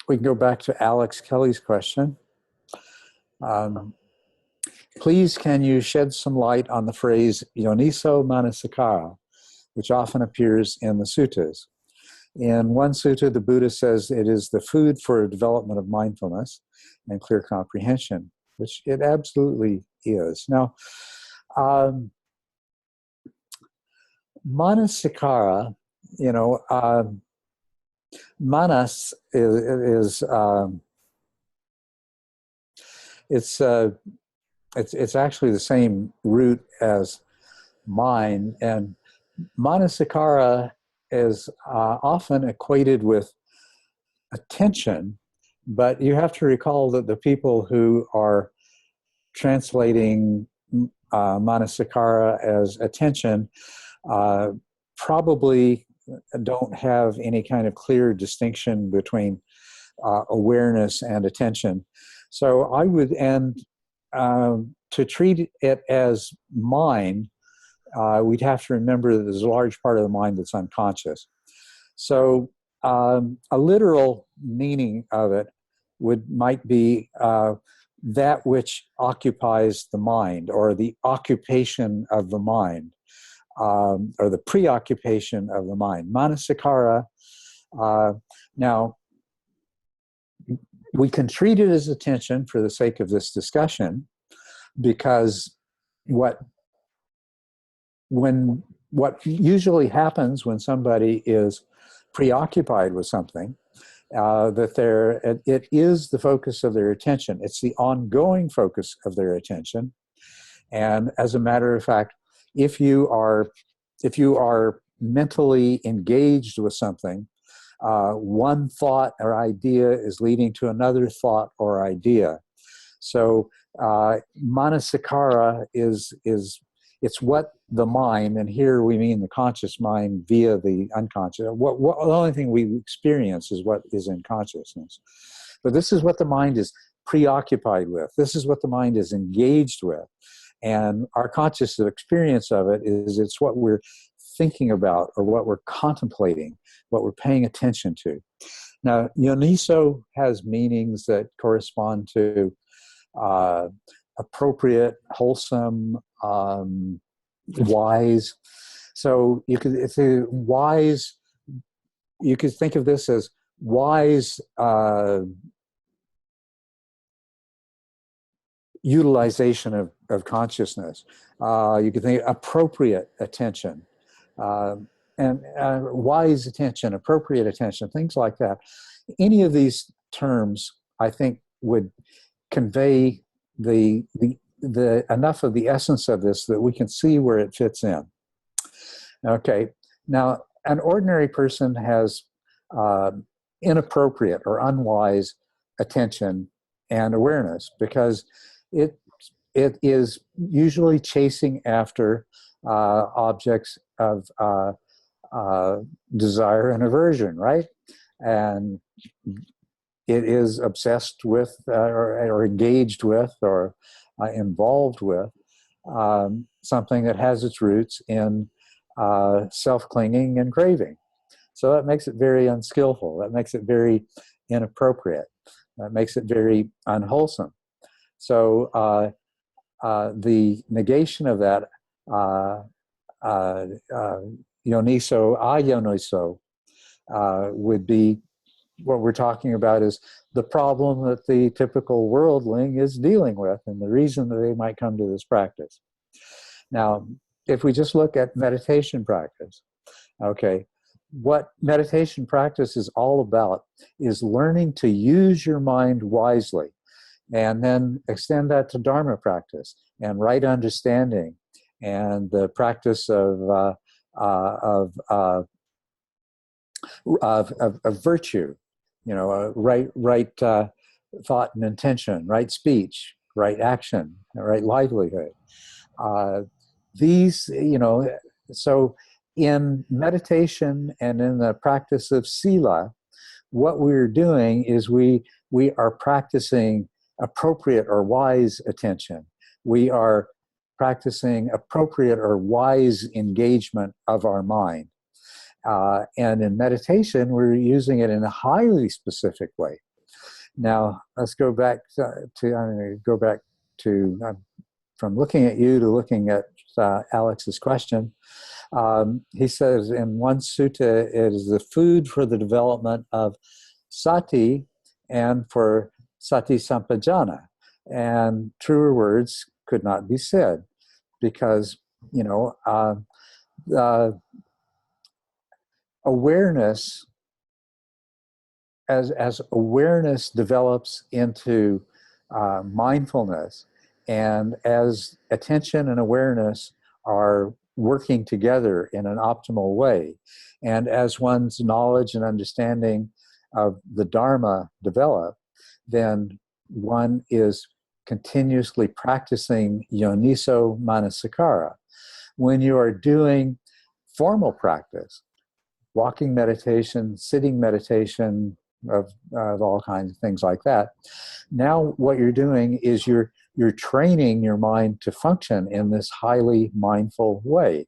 [SPEAKER 2] We can go back to Alex Kelly's question. Please, can you shed some light on the phrase yoniso manasikara, which often appears in the suttas? In one sutta, the Buddha says it is the food for development of mindfulness and clear comprehension, which it absolutely is. Now, manasikara, manas is it's actually the same root as mind, and manasikara often equated with attention, but you have to recall that the people who are translating manasikara as attention probably don't have any kind of clear distinction between awareness and attention. So I would, and to treat it as mind, we'd have to remember that there's a large part of the mind that's unconscious. So a literal meaning of it might be that which occupies the mind, or the occupation of the mind, or the preoccupation of the mind. Manasikara, now, we can treat it as attention for the sake of this discussion, because what usually happens when somebody is preoccupied with something, that it is the focus of their attention. It's the ongoing focus of their attention. And as a matter of fact, if you are mentally engaged with something, one thought or idea is leading to another thought or idea. So manasikara it's what the mind, and here we mean the conscious mind via the unconscious. The only thing we experience is what is in consciousness. But this is what the mind is preoccupied with. This is what the mind is engaged with. And our conscious experience of it it's what we're thinking about, or what we're contemplating, what we're paying attention to. Now, yoniso has meanings that correspond to appropriate, wholesome, wise. So you could think of this as wise utilization of consciousness. You could think appropriate attention, and wise attention, appropriate attention, things like that. Any of these terms, I think, would convey the enough of the essence of this that we can see where it fits in. Okay, now an ordinary person has inappropriate or unwise attention and awareness, because it is usually chasing after objects of desire and aversion, right? And it is obsessed with or engaged with or involved with something that has its roots in self-clinging and craving. So that makes it very unskillful. That makes it very inappropriate. That makes it very unwholesome. So the negation of that, yoniso, ayoniso, would be what we're talking about is the problem that the typical worldling is dealing with, and the reason that they might come to this practice. Now, if we just look at meditation practice, okay, what meditation practice is all about is learning to use your mind wisely, and then extend that to Dharma practice and right understanding and the practice of virtue, right thought and intention, right speech, right action, right livelihood. So in meditation and in the practice of sila, what we're doing is we are practicing appropriate or wise attention. We are practicing appropriate or wise engagement of our mind. And in meditation, we're using it in a highly specific way. Now, let's go back from looking at you to looking at Alex's question. He says in one sutta, it is the food for the development of sati and for sati sampajana. And truer words could not be said, because, awareness, as awareness develops into mindfulness, and as attention and awareness are working together in an optimal way. And as one's knowledge and understanding of the Dharma develop, then one is continuously practicing yoniso manasikara. When you are doing formal practice, walking meditation, sitting meditation, of all kinds of things like that, now what you're doing is you're training your mind to function in this highly mindful way.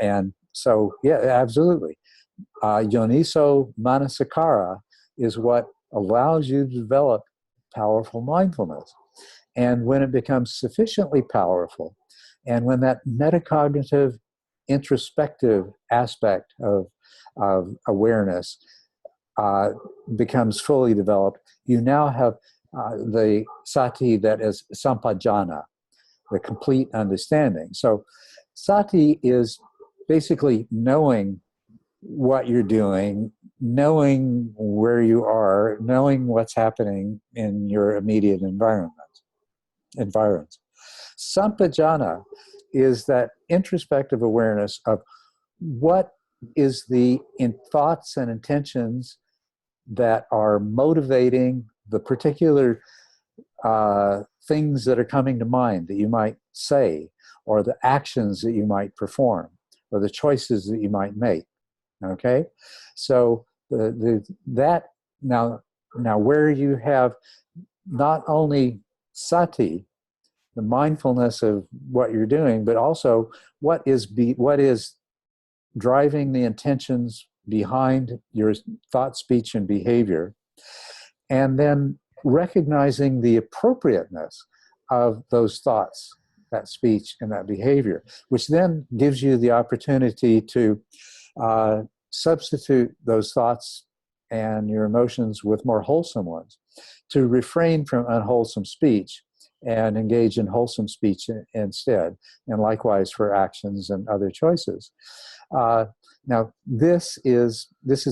[SPEAKER 2] And so, yeah, absolutely. Yoniso manasikara is what allows you to develop powerful mindfulness. And when it becomes sufficiently powerful, and when that metacognitive, introspective aspect of awareness becomes fully developed, you now have the sati that is sampajana, the complete understanding. So sati is basically knowing what you're doing, knowing where you are, knowing what's happening in your immediate environments. Sampajana is that introspective awareness of what is the thoughts and intentions that are motivating the particular things that are coming to mind that you might say, or the actions that you might perform, or the choices that you might make. Okay, so that now where you have not only sati, the mindfulness of what you're doing, but also what is driving the intentions behind your thought, speech, and behavior, and then recognizing the appropriateness of those thoughts, that speech, and that behavior, which then gives you the opportunity to substitute those thoughts and your emotions with more wholesome ones, to refrain from unwholesome speech and engage in wholesome speech instead, and likewise for actions and other choices. Now, this is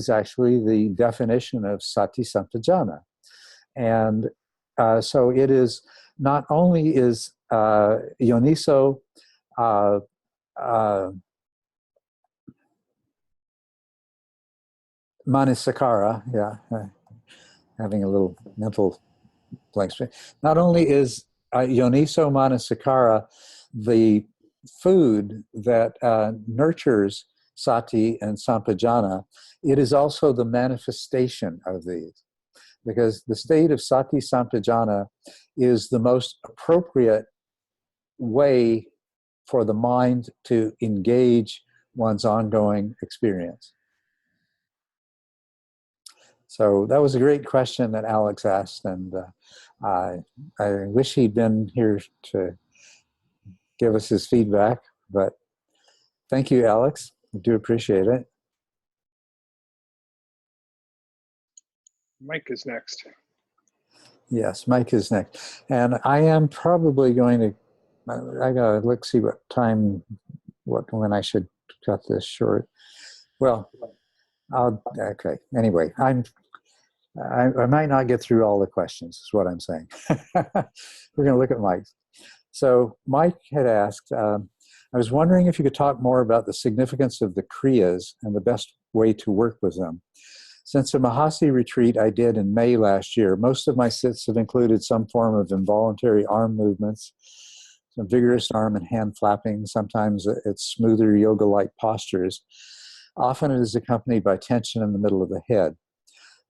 [SPEAKER 2] actually the definition of sati sampajana. And so it is not only is yoniso Manisakara, having a little mental blank space. Not only is Yoniso Manasakara the food that nurtures sati and sampajana, it is also the manifestation of these. Because the state of sati sampajana is the most appropriate way for the mind to engage one's ongoing experience. So that was a great question that Alex asked, and I wish he'd been here to give us his feedback, but thank you, Alex. I do appreciate it.
[SPEAKER 5] Mike is next.
[SPEAKER 2] Yes, Mike is next. And I am probably going to, I gotta look, see what time, when I should cut this short. Well, okay, anyway, I might not get through all the questions, is what I'm saying. We're going to look at Mike's. So Mike had asked, I was wondering if you could talk more about the significance of the Kriyas and the best way to work with them. Since a Mahasi retreat I did in May last year, most of my sits have included some form of involuntary arm movements, some vigorous arm and hand flapping. Sometimes it's smoother yoga-like postures. Often it is accompanied by tension in the middle of the head.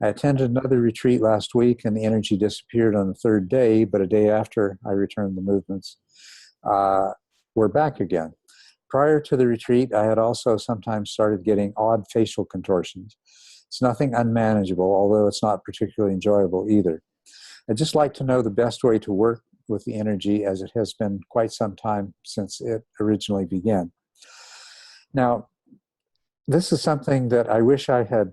[SPEAKER 2] I attended another retreat last week and the energy disappeared on the third day, but a day after I returned, the movements were back again. Prior to the retreat, I had also sometimes started getting odd facial contortions. It's nothing unmanageable, although it's not particularly enjoyable either. I'd just like to know the best way to work with the energy, as it has been quite some time since it originally began. Now, this is something that I wish I had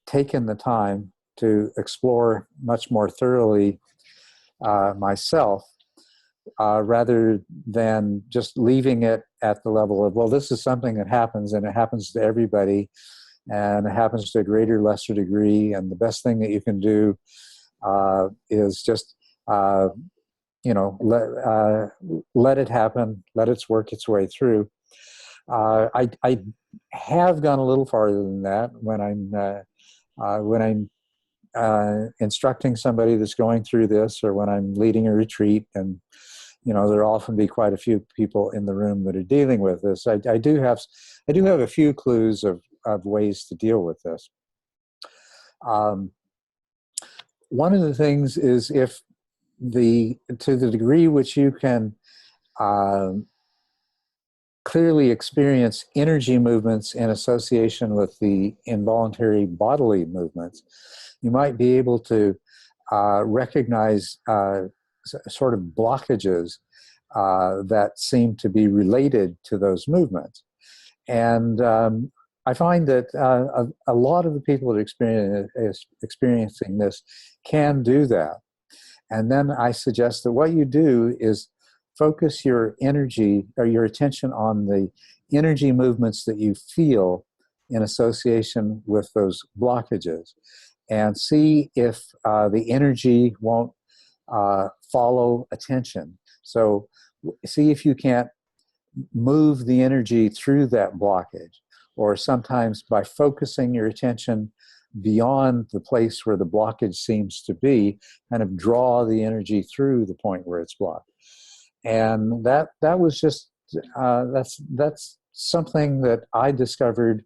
[SPEAKER 2] taken the time to explore much more thoroughly myself, rather than just leaving it at the level of, well, this is something that happens and it happens to everybody and it happens to a greater, lesser degree, and the best thing that you can do is just, let it happen, let it work its way through. I have gone a little farther than that when I'm instructing somebody that's going through this, or when I'm leading a retreat, and there'll often be quite a few people in the room that are dealing with this. I do have a few clues of ways to deal with this. One of the things is, to the degree which you can clearly experience energy movements in association with the involuntary bodily movements, you might be able to recognize sort of blockages that seem to be related to those movements. And I find that a lot of the people that are experiencing this can do that. And then I suggest that what you do is focus your energy or your attention on the energy movements that you feel in association with those blockages, and see if the energy won't follow attention. So see if you can't move the energy through that blockage, or sometimes by focusing your attention beyond the place where the blockage seems to be, kind of draw the energy through the point where it's blocked. And that was just that's something that I discovered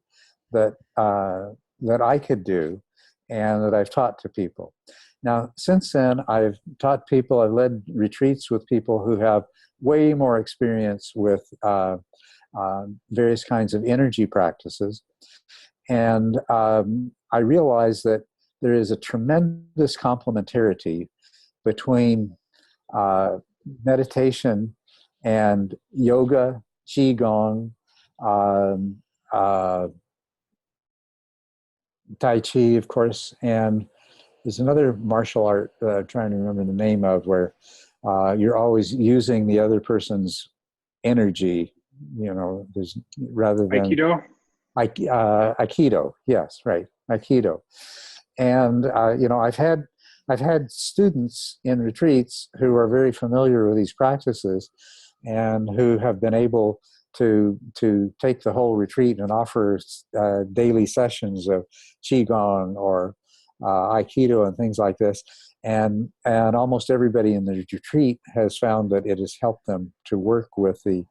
[SPEAKER 2] that I could do, and that I've taught to people. Now, since then, I've taught people, I've led retreats with people who have way more experience with various kinds of energy practices. And I realize that there is a tremendous complementarity between meditation and yoga, qigong, Tai Chi, of course, and there's another martial art that I'm trying to remember the name of, where you're always using the other person's energy, there's, rather than
[SPEAKER 5] Aikido?
[SPEAKER 2] Aikido, yes, right, Aikido. And I've had students in retreats who are very familiar with these practices, and who have been able to take the whole retreat and offer daily sessions of qigong or Aikido and things like this, and almost everybody in the retreat has found that it has helped them to work with the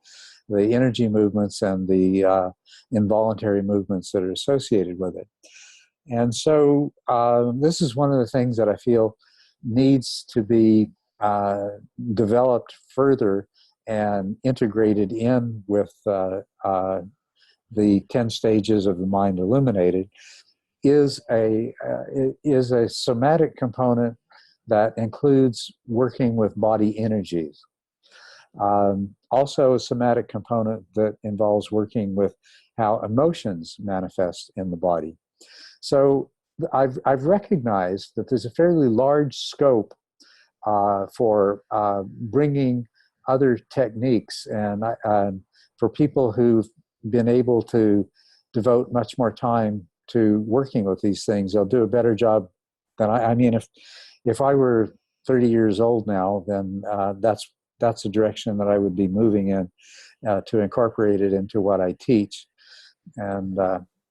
[SPEAKER 2] energy movements and the involuntary movements that are associated with it. And so this is one of the things that I feel needs to be developed further and integrated in with the 10 stages of the mind illuminated, is a somatic component that includes working with body energies. Also a somatic component that involves working with how emotions manifest in the body. So I've recognized that there's a fairly large scope for bringing other techniques, and for people who've been able to devote much more time to working with these things, they'll do a better job than I mean, if I were 30 years old now, then that's the direction that I would be moving in, to incorporate it into what I teach. And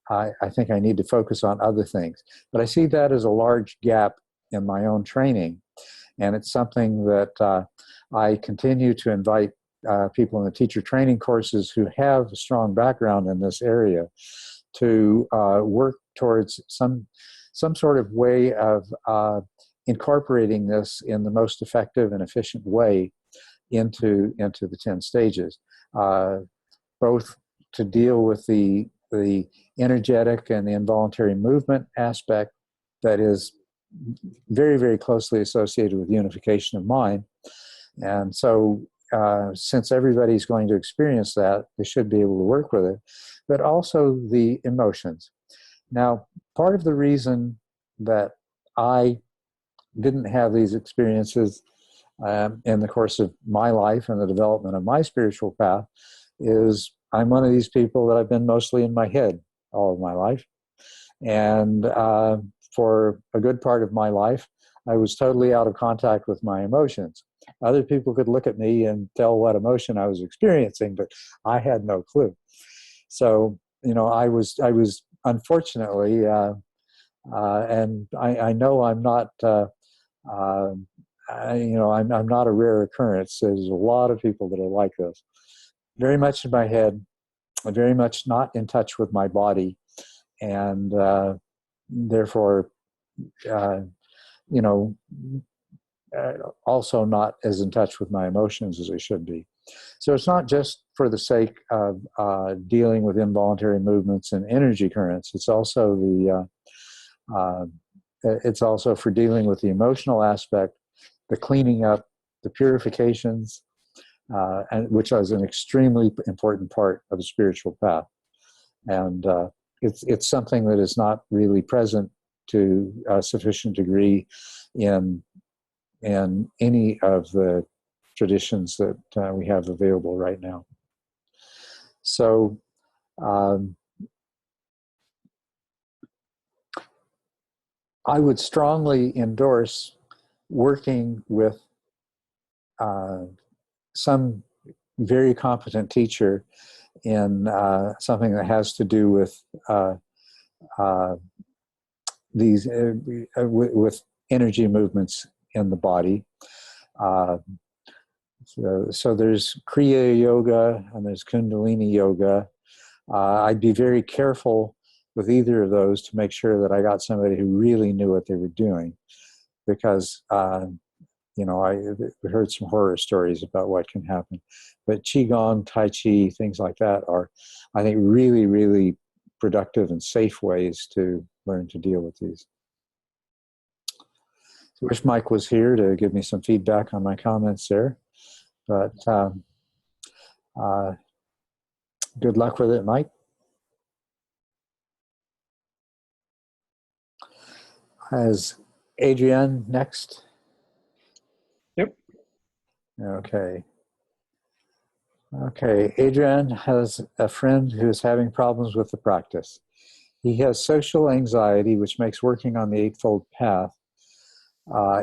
[SPEAKER 2] I think I need to focus on other things. But I see that as a large gap in my own training. And it's something that I continue to invite people in the teacher training courses who have a strong background in this area to work towards some sort of way of incorporating this in the most effective and efficient way into the 10 stages, both to deal with the energetic and the involuntary movement aspect that is very, very closely associated with unification of mind. And so since everybody's going to experience that, they should be able to work with it, but also the emotions. Now, part of the reason that I didn't have these experiences in the course of my life and the development of my spiritual path is I'm one of these people that I've been mostly in my head all of my life. And for a good part of my life, I was totally out of contact with my emotions. Other people could look at me and tell what emotion I was experiencing, but I had no clue. So, I was unfortunately, and I know I'm not, I'm not a rare occurrence. There's a lot of people that are like this. Very much in my head, very much not in touch with my body, and therefore, you know, also not as in touch with my emotions as I should be. So it's not just for the sake of dealing with involuntary movements and energy currents. It's also it's also for dealing with the emotional aspect, the cleaning up, the purifications, and which is an extremely important part of the spiritual path. And it's something that is not really present to a sufficient degree in any of the traditions that we have available right now. So I would strongly endorse working with some very competent teacher in something that has to do with these with energy movements in the body. So there's Kriya Yoga and there's Kundalini Yoga. I'd be very careful with either of those to make sure that I got somebody who really knew what they were doing, because I heard some horror stories about what can happen. But Qigong, Tai Chi, things like that are, I think, really, really productive and safe ways to learn to deal with these. I wish Mike was here to give me some feedback on my comments there. But good luck with it, Mike. As Adrienne next?
[SPEAKER 5] Yep.
[SPEAKER 2] Okay. Okay, Adrian has a friend who is having problems with the practice. He has social anxiety, which makes working on the Eightfold Path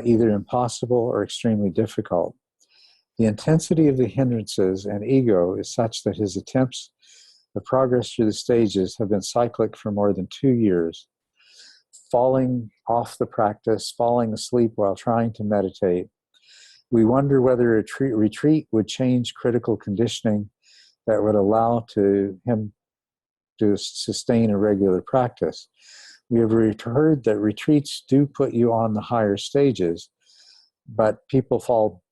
[SPEAKER 2] either impossible or extremely difficult. The intensity of the hindrances and ego is such that his attempts of progress through the stages have been cyclic for more than 2 years. Falling off the practice, falling asleep while trying to meditate. We wonder whether a retreat would change critical conditioning that would allow him to sustain a regular practice. We have heard that retreats do put you on the higher stages, but people fall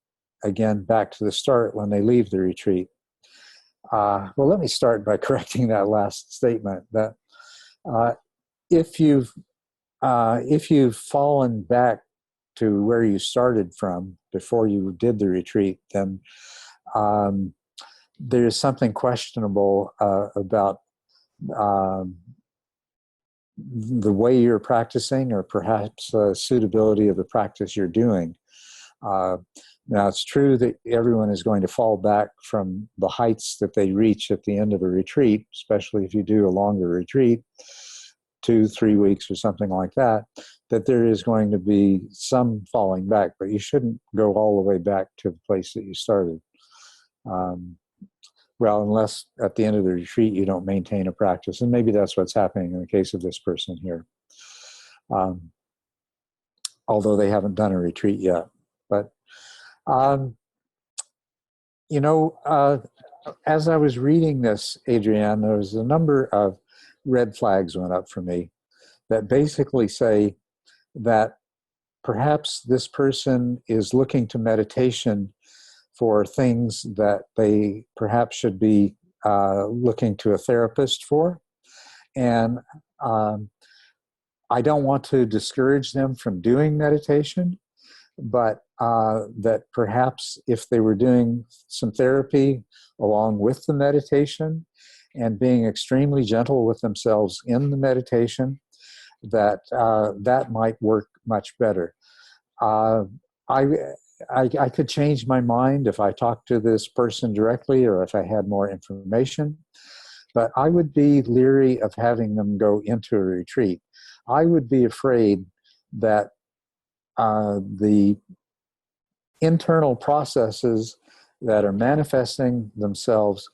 [SPEAKER 2] again back to the start when they leave the retreat. Well, let me start by correcting that last statement. That if you've fallen back to where you started from before you did the retreat, then there's something questionable about the way you're practicing, or perhaps suitability of the practice you're doing. Now, it's true that everyone is going to fall back from the heights that they reach at the end of a retreat, especially if you do a longer retreat, 2-3 weeks or something like that, that there is going to be some falling back, but you shouldn't go all the way back to the place that you started. Well, unless at the end of the retreat you don't maintain a practice, and maybe that's what's happening in the case of this person here, although they haven't done a retreat yet. But as I was reading this, Adrienne, there was a number of red flags went up for me that basically say that perhaps this person is looking to meditation for things that they perhaps should be looking to a therapist for. And I don't want to discourage them from doing meditation, but that perhaps if they were doing some therapy along with the meditation and being extremely gentle with themselves in the meditation, that that might work much better. I could change my mind if I talked to this person directly or if I had more information, but I would be leery of having them go into a retreat. I would be afraid that the internal processes that are manifesting themselves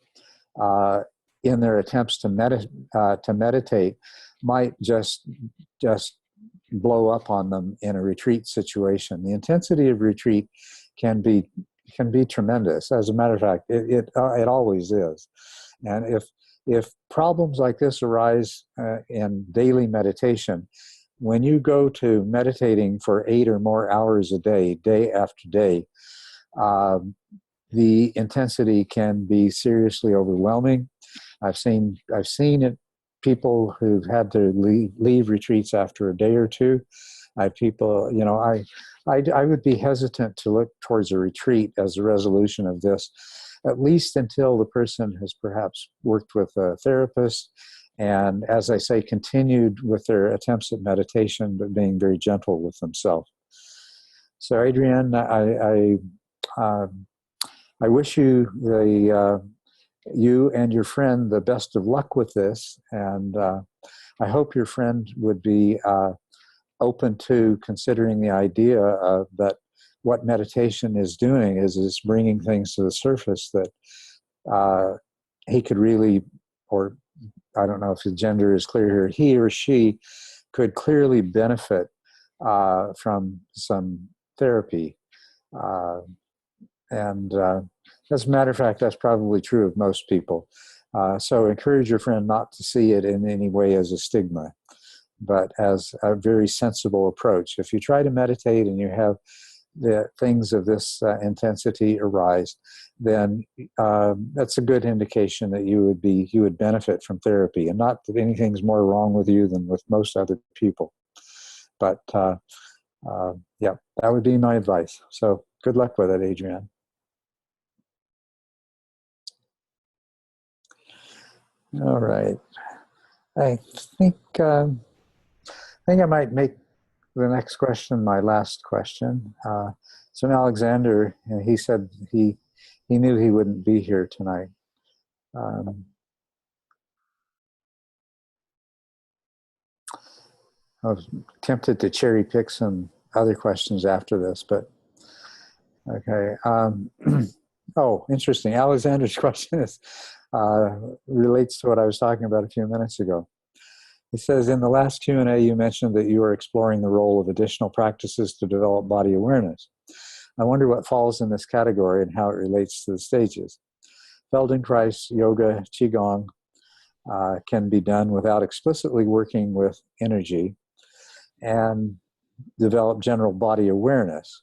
[SPEAKER 2] in their attempts to meditate might just blow up on them in a retreat situation. The intensity of retreat can be tremendous. As a matter of fact, it always is. And if problems like this arise in daily meditation, when you go to meditating for 8 or more hours a day, day after day, the intensity can be seriously overwhelming. I've seen it. People who've had to leave retreats after a day or two. I would be hesitant to look towards a retreat as a resolution of this, at least until the person has perhaps worked with a therapist and, as I say, continued with their attempts at meditation, but being very gentle with themselves. So, Adrienne, I wish you you and your friend the best of luck with this, and I hope your friend would be open to considering the idea that what meditation is doing is bringing things to the surface that he could really, or I don't know if the gender is clear here, he or she could clearly benefit from some therapy. And as a matter of fact, that's probably true of most people. So encourage your friend not to see it in any way as a stigma, but as a very sensible approach. If you try to meditate and you have the things of this intensity arise, then that's a good indication that you would benefit from therapy, and not that anything's more wrong with you than with most other people. But yeah, that would be my advice. So good luck with it, Adrienne. All right. I think I might make the next question my last question. So Alexander, he said he knew he wouldn't be here tonight. I was tempted to cherry pick some other questions after this, but okay. Oh, interesting. Alexander's question relates to what I was talking about a few minutes ago. He says, in the last Q&A, you mentioned that you are exploring the role of additional practices to develop body awareness. I wonder what falls in this category and how it relates to the stages. Feldenkrais, yoga, qigong can be done without explicitly working with energy and develop general body awareness.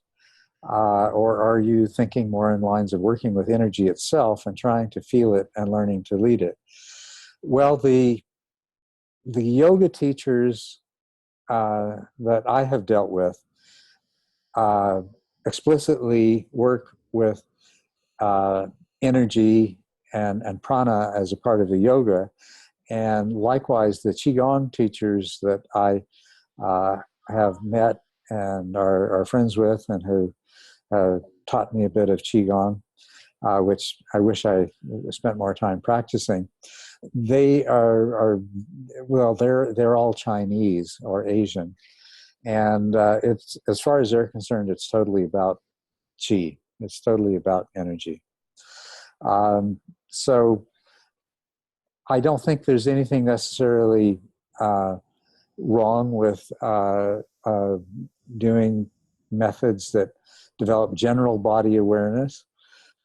[SPEAKER 2] Or are you thinking more in lines of working with energy itself and trying to feel it and learning to lead it? Well, the yoga teachers that I have dealt with explicitly work with energy and prana as a part of the yoga. And likewise, the Qigong teachers that I have met and are friends with and who taught me a bit of Qigong, which I wish I spent more time practicing. They are well, they're all Chinese or Asian, and it's, as far as they're concerned, it's totally about qi. It's totally about energy. So I don't think there's anything necessarily wrong with doing methods that develop general body awareness,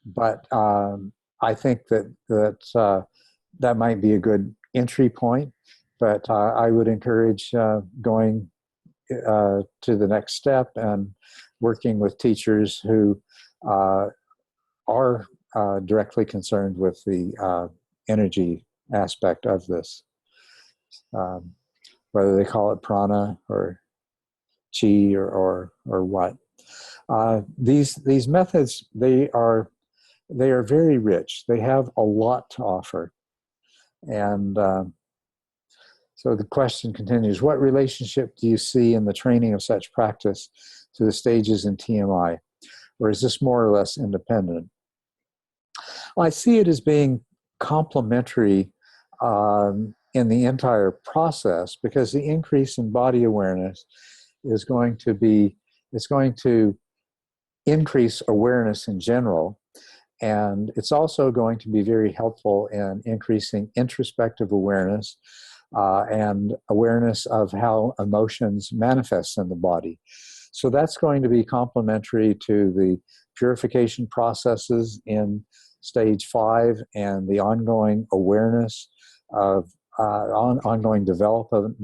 [SPEAKER 2] but I think that might be a good entry point. But I would encourage going to the next step and working with teachers who are directly concerned with the energy aspect of this, whether they call it prana or chi or what. These methods, they are very rich. They have a lot to offer. And so the question continues, what relationship do you see in the training of such practice to the stages in TMI? Or is this more or less independent? I see it as being complementary in the entire process, because the increase in body awareness is going to increase awareness in general. And it's also going to be very helpful in increasing introspective awareness and awareness of how emotions manifest in the body. So that's going to be complementary to the purification processes in stage 5 and the ongoing awareness of ongoing development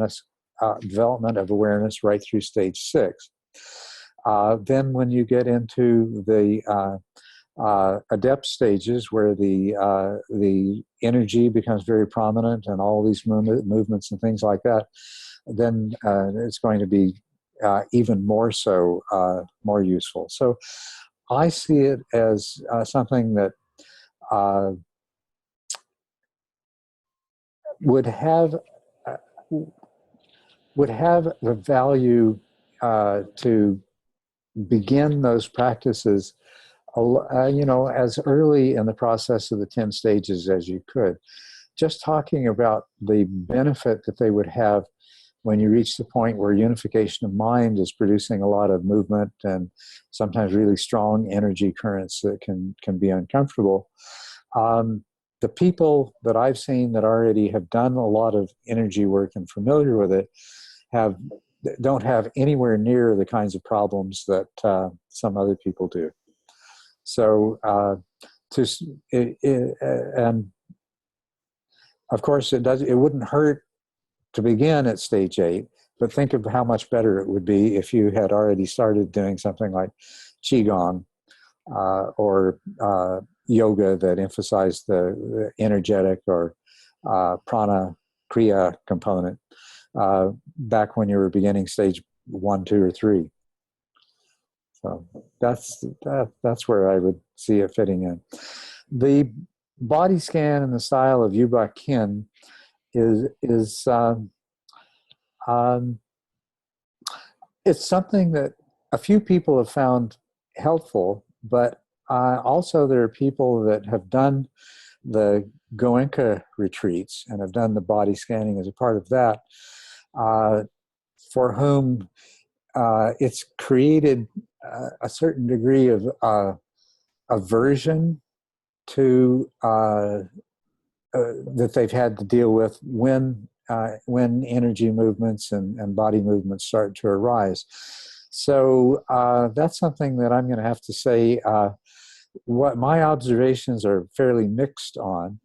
[SPEAKER 2] of awareness right through stage 6. Then when you get into the adept stages where the energy becomes very prominent and all these movements and things like that, then it's going to be even more so, more useful. So I see it as something that would have the value to begin those practices, as early in the process of the 10 stages as you could. Just talking about the benefit that they would have when you reach the point where unification of mind is producing a lot of movement and sometimes really strong energy currents that can be uncomfortable. The people that I've seen that already have done a lot of energy work and familiar with it don't have anywhere near the kinds of problems that some other people do. So, and of course, it wouldn't hurt to begin at stage 8, but think of how much better it would be if you had already started doing something like Qigong or yoga that emphasized the energetic or prana kriya component back when you were beginning stage 1, 2, or 3. So that's where I would see it fitting in. The body scan in the style of Yuba Kin is it's something that a few people have found helpful, but also there are people that have done the Goenka retreats and have done the body scanning as a part of that, for whom it's created a certain degree of aversion to that they've had to deal with when energy movements and body movements start to arise. So that's something that I'm going to have to say what my observations are fairly mixed on,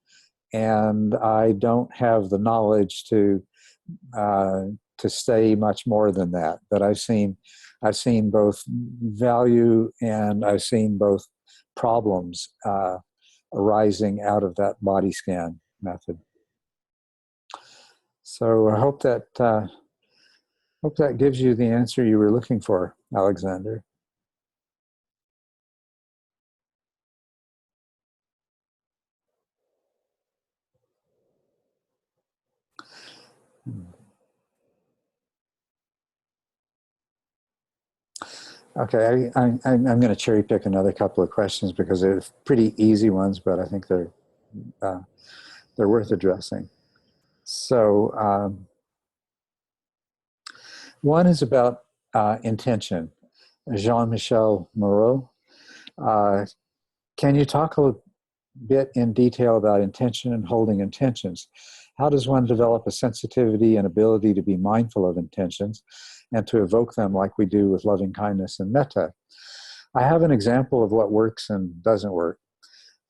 [SPEAKER 2] and I don't have the knowledge to say much more than that. But I've seen both value and I've seen both problems arising out of that body scan method. So I hope that gives you the answer you were looking for, Alexander. Okay, I'm going to cherry pick another couple of questions because they're pretty easy ones, but I think they're worth addressing. So one is about intention. Jean-Michel Moreau. Can you talk a bit in detail about intention and holding intentions? How does one develop a sensitivity and ability to be mindful of intentions and to evoke them like we do with loving kindness and metta? I have an example of what works and doesn't work,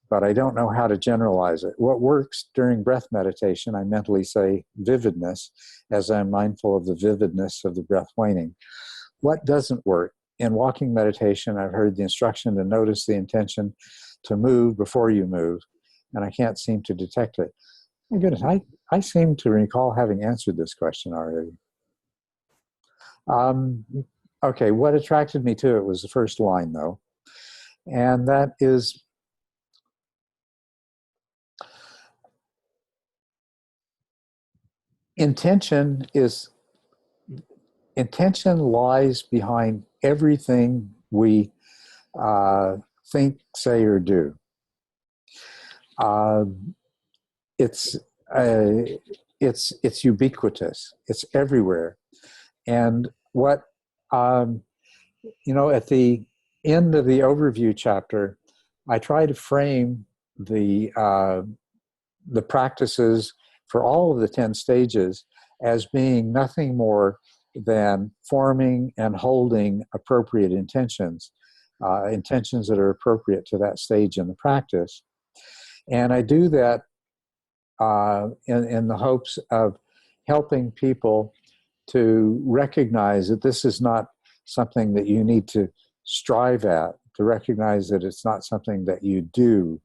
[SPEAKER 2] but I don't know how to generalize it. What works during breath meditation, I mentally say vividness, as I'm mindful of the vividness of the breath waning. What doesn't work? In walking meditation, I've heard the instruction to notice the intention to move before you move, and I can't seem to detect it. My goodness, I seem to recall having answered this question already. Okay, what attracted me to it was the first line, though, and that is intention lies behind everything we think, say, or do. It's ubiquitous. It's everywhere. And what at the end of the overview chapter, I try to frame the practices for all of the 10 stages as being nothing more than forming and holding appropriate intentions, intentions that are appropriate to that stage in the practice. And I do that in the hopes of helping people to recognize that this is not something that you need to strive at, to recognize that it's not something that you do.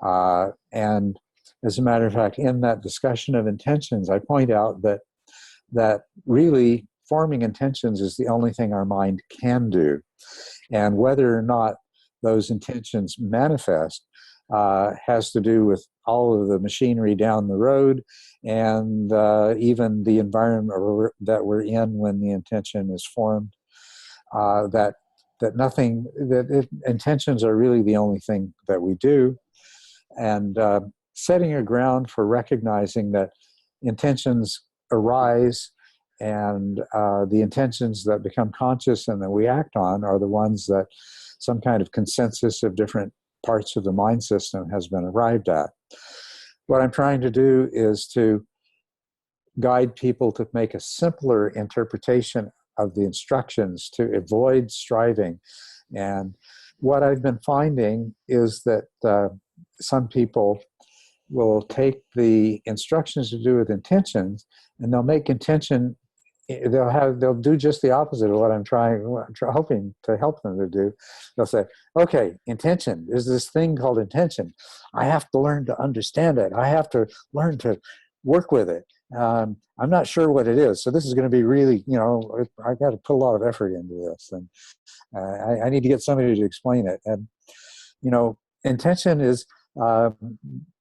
[SPEAKER 2] And as a matter of fact, in that discussion of intentions, I point out that really forming intentions is the only thing our mind can do. And whether or not those intentions manifest has to do with all of the machinery down the road and even the environment that we're in when the intention is formed. Intentions are really the only thing that we do. And setting a ground for recognizing that intentions arise and the intentions that become conscious and that we act on are the ones that some kind of consensus of different parts of the mind system has been arrived at. What I'm trying to do is to guide people to make a simpler interpretation of the instructions to avoid striving. And what I've been finding is that some people will take the instructions to do with intentions and they'll make intention, they'll do just the opposite of what I'm hoping to help them to do. They'll say, okay, intention is this thing called intention. I have to learn to understand it. I have to learn to work with it. I'm not sure what it is. So this is going to be really, I've got to put a lot of effort into this. And I need to get somebody to explain it. And, intention is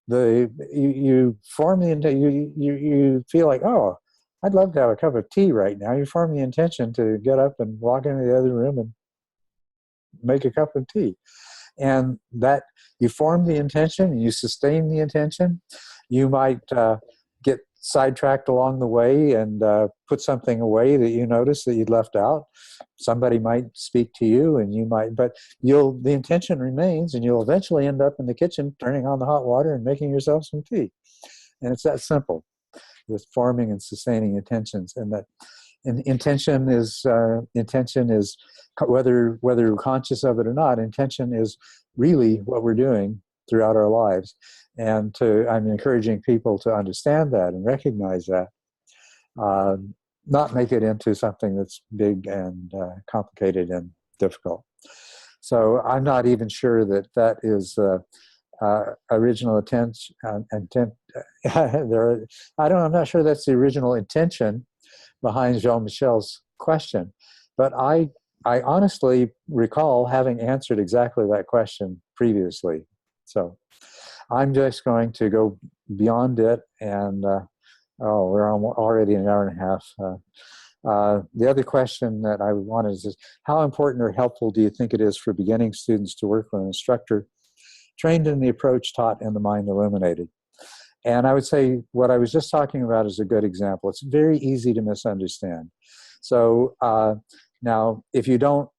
[SPEAKER 2] you form the intention, you feel like, oh, I'd love to have a cup of tea right now. You form the intention to get up and walk into the other room and make a cup of tea. And that you form the intention, you sustain the intention. You might get sidetracked along the way and put something away that you notice that you'd left out. Somebody might speak to you and you might, but the intention remains and you'll eventually end up in the kitchen turning on the hot water and making yourself some tea. And it's that simple with forming and sustaining intentions. And that intention is whether we're conscious of it or not, intention is really what we're doing throughout our lives. And I'm encouraging people to understand that and recognize that, not make it into something that's big and complicated and difficult. So I'm not even sure that is original intent. I'm not sure that's the original intention behind Jean-Michel's question, but I honestly recall having answered exactly that question previously. So I'm just going to go beyond it, and we're already an hour and a half. The other question that I wanted is, how important or helpful do you think it is for beginning students to work with an instructor trained in the approach taught in the mind illuminated? And I would say what I was just talking about is a good example. It's very easy to misunderstand. So now, if you don't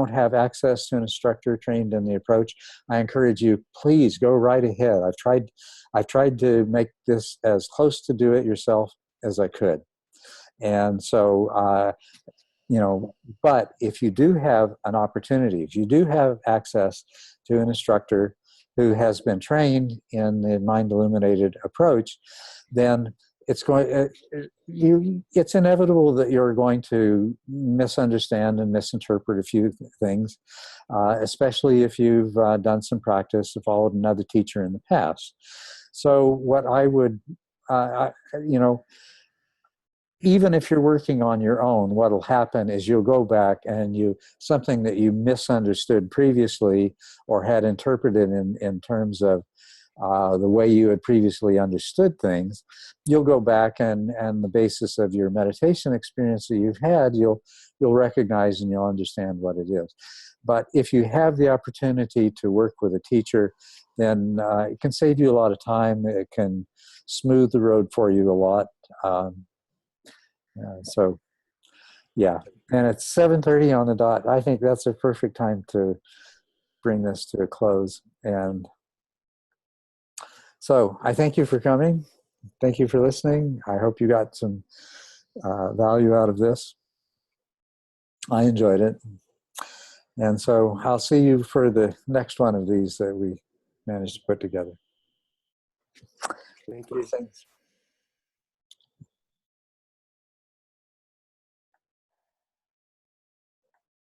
[SPEAKER 2] have access to an instructor trained in the approach, I encourage you, please go right ahead. I've tried to make this as close to do it yourself as I could. And so, but if you do have an opportunity, if you do have access to an instructor who has been trained in the mind illuminated approach, then it's inevitable that you're going to misunderstand and misinterpret a few things, especially if you've done some practice or followed another teacher in the past. So what I would, even if you're working on your own, what'll happen is you'll go back and something that you misunderstood previously or had interpreted in terms of the way you had previously understood things, you'll go back and the basis of your meditation experience that you've had, you'll recognize and you'll understand what it is. But if you have the opportunity to work with a teacher, then it can save you a lot of time. It can smooth the road for you a lot. So, yeah, and it's 7:30 on the dot. I think that's a perfect time to bring this to a close. And so I thank you for coming. Thank you for listening. I hope you got some value out of this. I enjoyed it. And so I'll see you for the next one of these that we managed to put together.
[SPEAKER 3] Thank you.
[SPEAKER 2] Thanks.